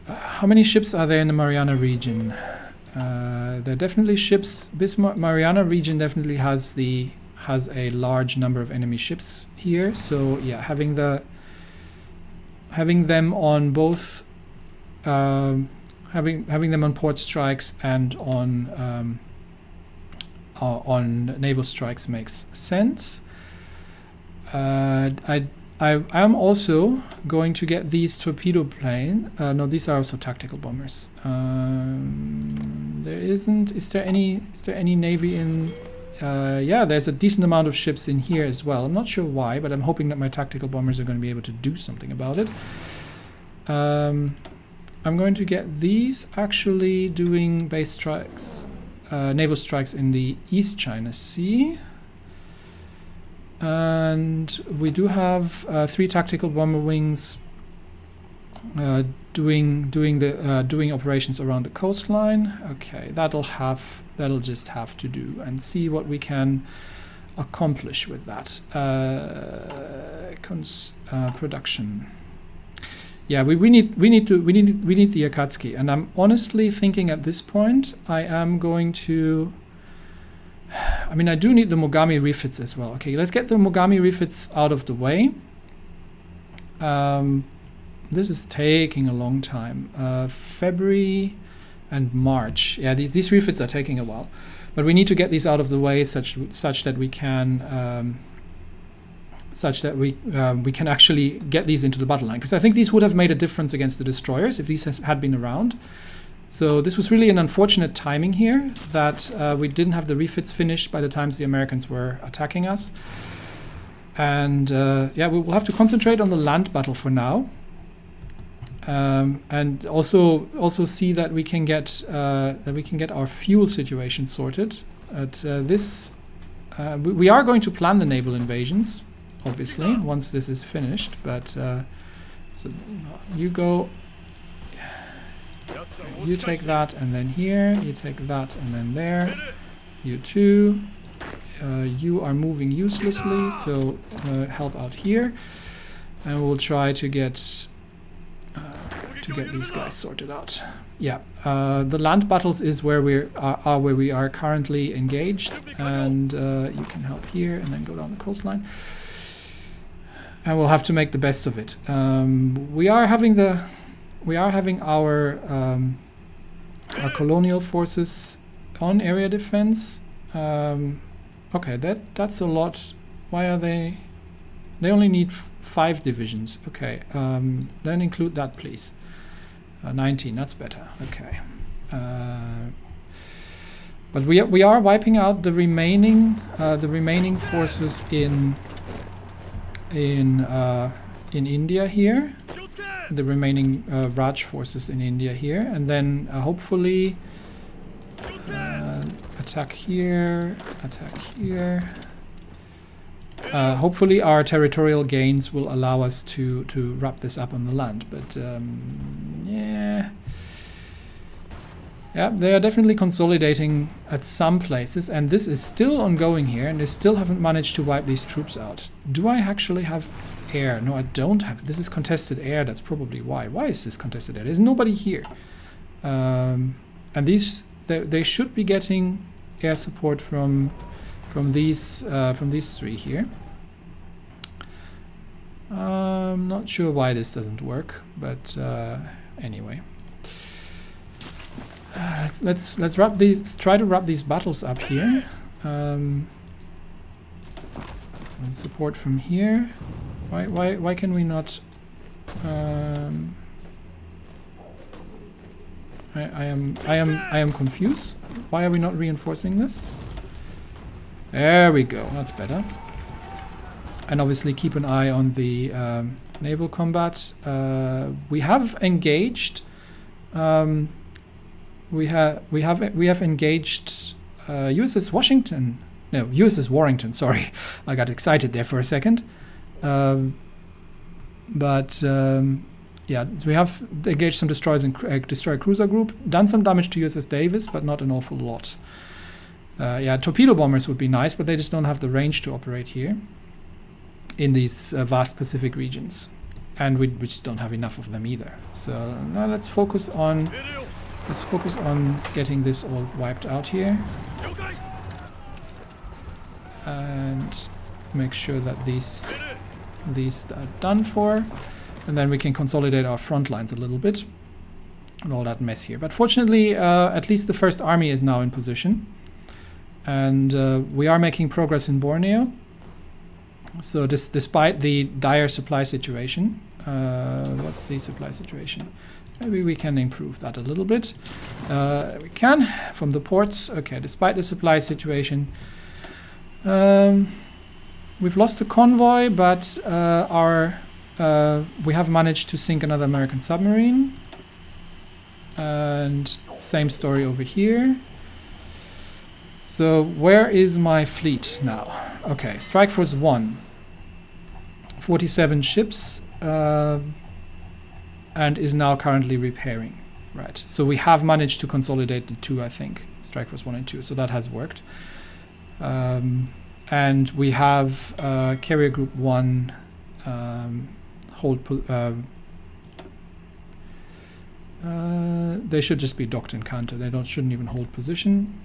how many ships are there in the Mariana region? There are definitely ships. This Mariana region definitely has a large number of enemy ships here. So yeah, having them on both. Having them on port strikes and on naval strikes makes sense. I am also going to get these torpedo plane. No, these are also tactical bombers. There isn't. Is there any navy in? Yeah, there's a decent amount of ships in here as well. I'm not sure why, but I'm hoping that my tactical bombers are going to be able to do something about it. I'm going to get these actually doing base strikes, naval strikes in the East China Sea. And we do have 3 tactical bomber wings doing operations around the coastline. Okay, that'll just have to do, and see what we can accomplish with that. Production. Yeah, we need the Akatsuki, and I'm honestly thinking at this point I am going to. I mean, I do need the Mogami refits as well. Okay, let's get the Mogami refits out of the way. This is taking a long time. February and March. Yeah, these refits are taking a while. But we need to get these out of the way such that we can we can actually get these into the battle line, because I think these would have made a difference against the destroyers if these had been around. So this was really an unfortunate timing here, that we didn't have the refits finished by the time the Americans were attacking us. And yeah, we will have to concentrate on the land battle for now, and also see that we can get our fuel situation sorted. We are going to plan the naval invasions, obviously, once this is finished. But so you go, you take that, and then here, you take that, and then there. You too. You are moving uselessly, so help out here, and we'll try to get these guys sorted out. Yeah, the land battles is where we are currently engaged, and you can help here and then go down the coastline, and we'll have to make the best of it. We are having our colonial forces on area defense. Okay, that's a lot. Why are they? They only need 5 divisions. Okay, then include that, please. 19. That's better. Okay. But we are wiping out the remaining forces in India here. The remaining Raj forces in India here, and then hopefully. Attack here, attack here. Hopefully our territorial gains will allow us to wrap this up on the land, but yeah, they are definitely consolidating at some places, and this is still ongoing here, and they still haven't managed to wipe these troops out. Do I actually have air? No, I don't have. This is contested air. That's probably why. Why is this contested air? There's nobody here, and these they should be getting air support from these 3 here. I'm not sure why this doesn't work, but anyway, let's try to wrap these battles up here. And support from here. Why can we not? I am confused. Why are we not reinforcing this? There we go. That's better. And obviously keep an eye on the naval combat. We have engaged. We have engaged USS Washington. No, USS Warrington. Sorry, I got excited there for a second. Yeah, we have engaged some destroyers and destroyer cruiser group, done some damage to USS Davis, but not an awful lot. Yeah, torpedo bombers would be nice, but they just don't have the range to operate here in these vast Pacific regions, and we just don't have enough of them either. So now let's focus on getting this all wiped out here, and make sure that these are done for. And then we can consolidate our front lines a little bit and all that mess here. But fortunately, at least the First Army is now in position. And we are making progress in Borneo. So despite the dire supply situation. What's the supply situation? Maybe we can improve that a little bit. We can, from the ports. Okay, despite the supply situation. We've lost a convoy, but we have managed to sink another American submarine, and same story over here. So where is my fleet now? Okay, Strike Force 1, 47 ships, and is now currently repairing. Right, so we have managed to consolidate the 2, I think, Strike Force 1 and 2, so that has worked. And we have Carrier Group 1 they should just be docked and counter. They shouldn't even hold position.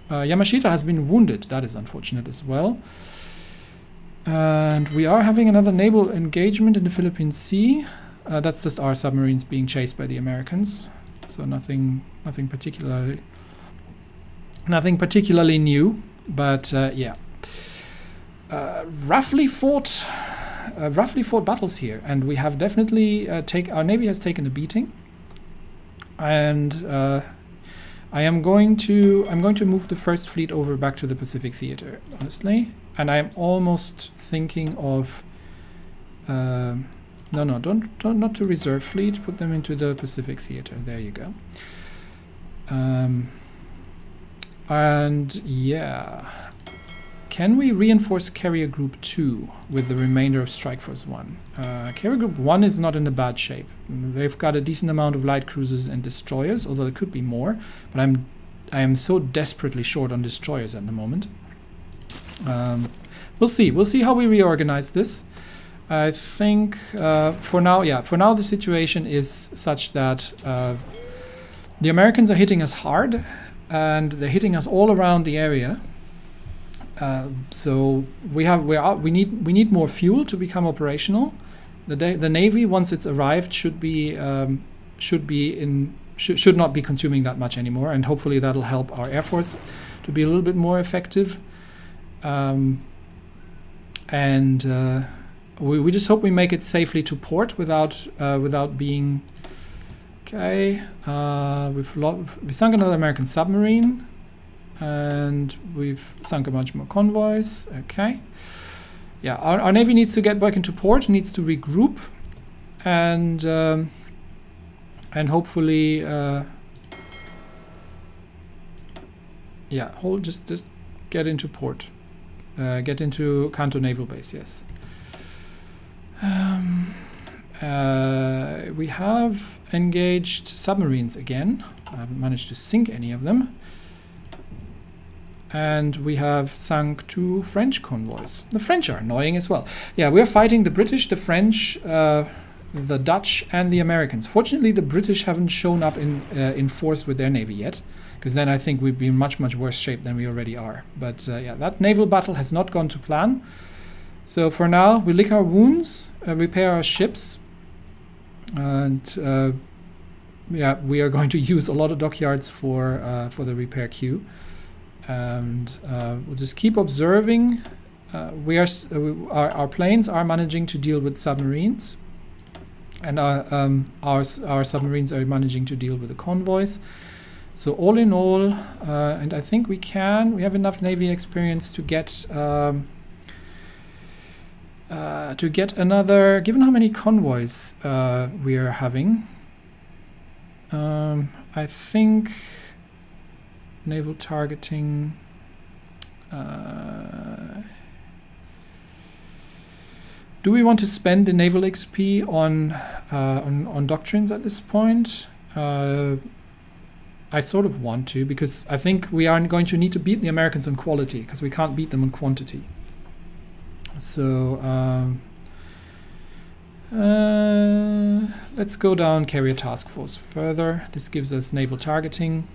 Yamashita has been wounded. That is unfortunate as well. And we are having another naval engagement in the Philippine Sea. That's just our submarines being chased by the Americans. So nothing particularly Nothing particularly new, but yeah. Roughly fought battles here, and we have definitely our navy has taken a beating, and I'm going to move the first fleet over back to the Pacific Theater, honestly, and I'm almost thinking of not to reserve fleet, put them into the Pacific Theater. There you go. And yeah. Can we reinforce Carrier Group 2 with the remainder of Strike Force 1? Carrier Group 1 is not in a bad shape. They've got a decent amount of light cruisers and destroyers, although there could be more. But I am so desperately short on destroyers at the moment. We'll see. We'll see how we reorganize this. I think for now the situation is such that the Americans are hitting us hard, and they're hitting us all around the area. So we need more fuel to become operational. The Navy, once it's arrived, should not be consuming that much anymore, and hopefully that'll help our Air Force to be a little bit more effective. We just hope we make it safely to port without being okay. We've sunk another American submarine. And we've sunk a bunch more convoys. Okay. Yeah, our navy needs to get back into port, needs to regroup, and hopefully, just get into port, get into Kanto Naval Base. Yes. We have engaged submarines again. I haven't managed to sink any of them. And we have sunk 2 French convoys. The French are annoying as well. Yeah, we're fighting the British, the French, the Dutch, and the Americans. Fortunately, the British haven't shown up in force with their navy yet, because then I think we'd be in much worse shape than we already are. But yeah, that naval battle has not gone to plan. So for now, we lick our wounds, repair our ships, and yeah, we are going to use a lot of dockyards for the repair queue. And we'll just keep observing. Our planes are managing to deal with submarines, and our submarines are managing to deal with the convoys. So all in all, and I think we have enough Navy experience to get another. Given how many convoys we are having, I think. Naval targeting. Do we want to spend the naval XP on doctrines at this point? I sort of want to, because I think we are going to need to beat the Americans on quality, because we can't beat them on quantity. So let's go down Carrier Task Force further. This gives us naval targeting.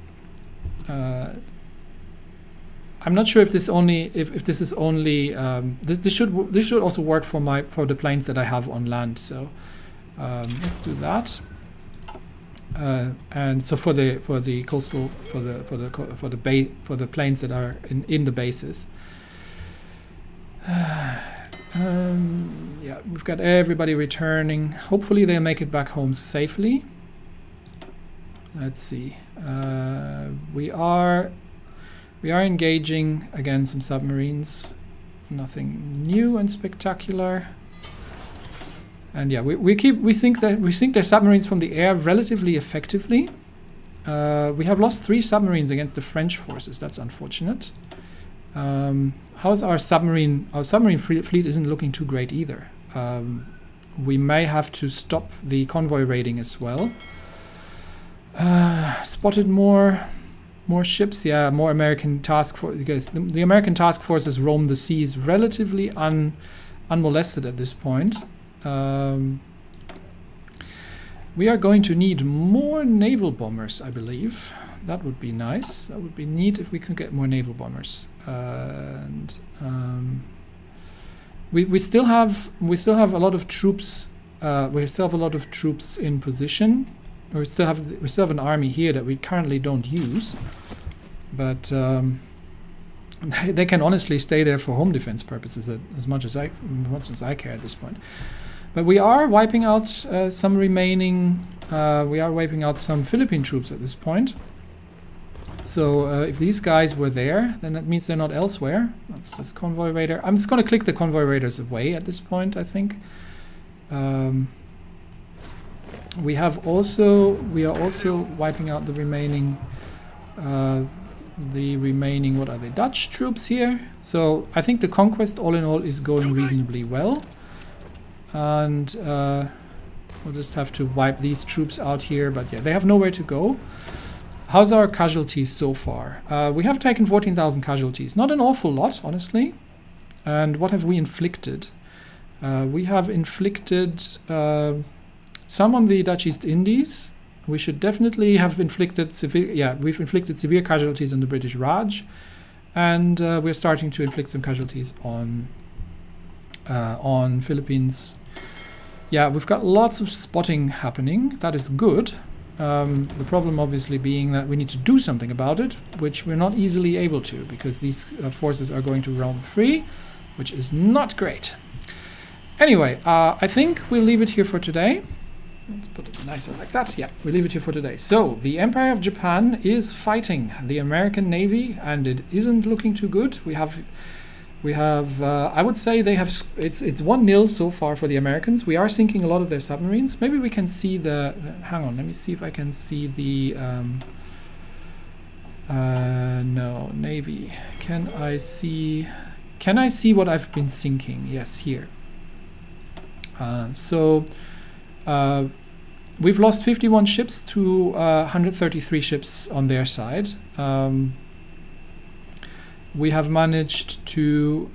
I'm not sure if this should also work for the planes that I have on land. So let's do that. And so for the coastal for the planes that are in the bases. Yeah, we've got everybody returning. Hopefully they'll make it back home safely. Let's see. We are engaging again some submarines. Nothing new and spectacular. And yeah, we sink their submarines from the air relatively effectively. We have lost 3 submarines against the French forces. That's unfortunate. How's our submarine? Our submarine fleet isn't looking too great either. We may have to stop the convoy raiding as well. Spotted more ships. Yeah, more American task force, because the American task forces roam the seas relatively unmolested at this point. We are going to need more naval bombers, I believe. That would be nice. That would be neat if we could get more naval bombers. And we still have a lot of troops. We still have a lot of troops in position. We still have an army here that we currently don't use. but they can honestly stay there for home defense purposes as much as I care at this point. But we are wiping out some remaining. We are wiping out some Philippine troops at this point. So if these guys were there, then that means they're not elsewhere. That's this convoy raider. I'm just going to click the convoy raiders away at this point, I think. We are also wiping out the remaining what are they, Dutch troops here. So I think the conquest all in all is going reasonably well. And we'll just have to wipe these troops out here, but yeah, they have nowhere to go. How's our casualties so far? We have taken 14,000 casualties. Not an awful lot, honestly. And what have we inflicted? We have inflicted some on the Dutch East Indies. We should definitely have inflicted severe... Yeah, we've inflicted severe casualties on the British Raj. And we're starting to inflict some casualties on Philippines. Yeah, we've got lots of spotting happening. That is good. The problem obviously being that we need to do something about it, which we're not easily able to, because these forces are going to roam free, which is not great. Anyway, I think we'll leave it here for today. Let's put it nicer like that. Yeah, we'll leave it here for today. So, the Empire of Japan is fighting the American Navy, and it isn't looking too good. We have I would say they have, it's 1-0 so far for the Americans. We are sinking a lot of their submarines. Maybe we can see the, hang on, let me see if I can see the, no, Navy. Can I see what I've been sinking? Yes, here. We've lost 51 ships to 133 ships on their side. We have managed to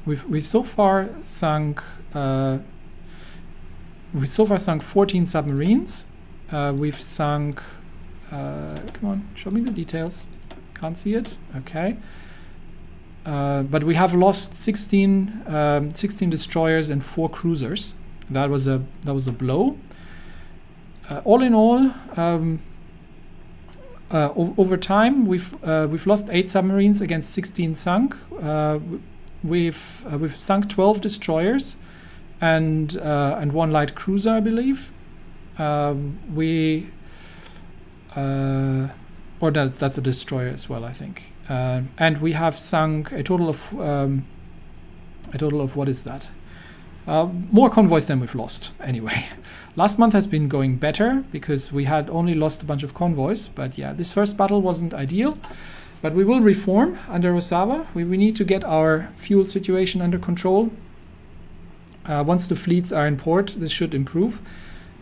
we've so far sunk 14 submarines. We've sunk come on, show me the details. Can't see it. Okay. But we have lost 16 destroyers and 4 cruisers. That was a blow. All in all, over time, we've lost 8 submarines against 16 sunk. We've sunk 12 destroyers and 1 light cruiser, I believe. Or that's a destroyer as well, I think. And we have sunk a total of what is that? More convoys than we've lost, anyway. Last month has been going better because we had only lost a bunch of convoys. But yeah, this first battle wasn't ideal. But we will reform under Ozawa. We need to get our fuel situation under control. Once the fleets are in port, this should improve.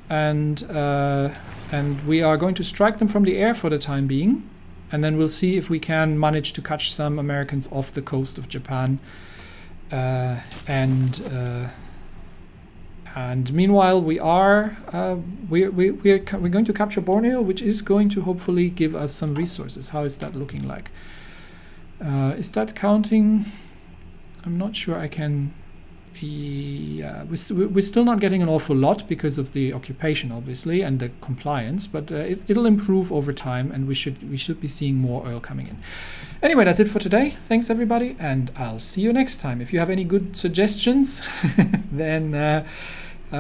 And we are going to strike them from the air for the time being. And then we'll see if we can manage to catch some Americans off the coast of Japan. And meanwhile, we're going to capture Borneo, which is going to hopefully give us some resources. How is that looking like? Is that counting? I'm not sure I can. Yeah, we're still not getting an awful lot because of the occupation, obviously, and the compliance. But it'll improve over time, and we should be seeing more oil coming in. Anyway, that's it for today. Thanks, everybody, and I'll see you next time. If you have any good suggestions, then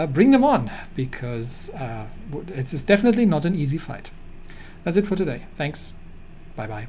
bring them on, because it's definitely not an easy fight. That's it for today. Thanks. Bye-bye.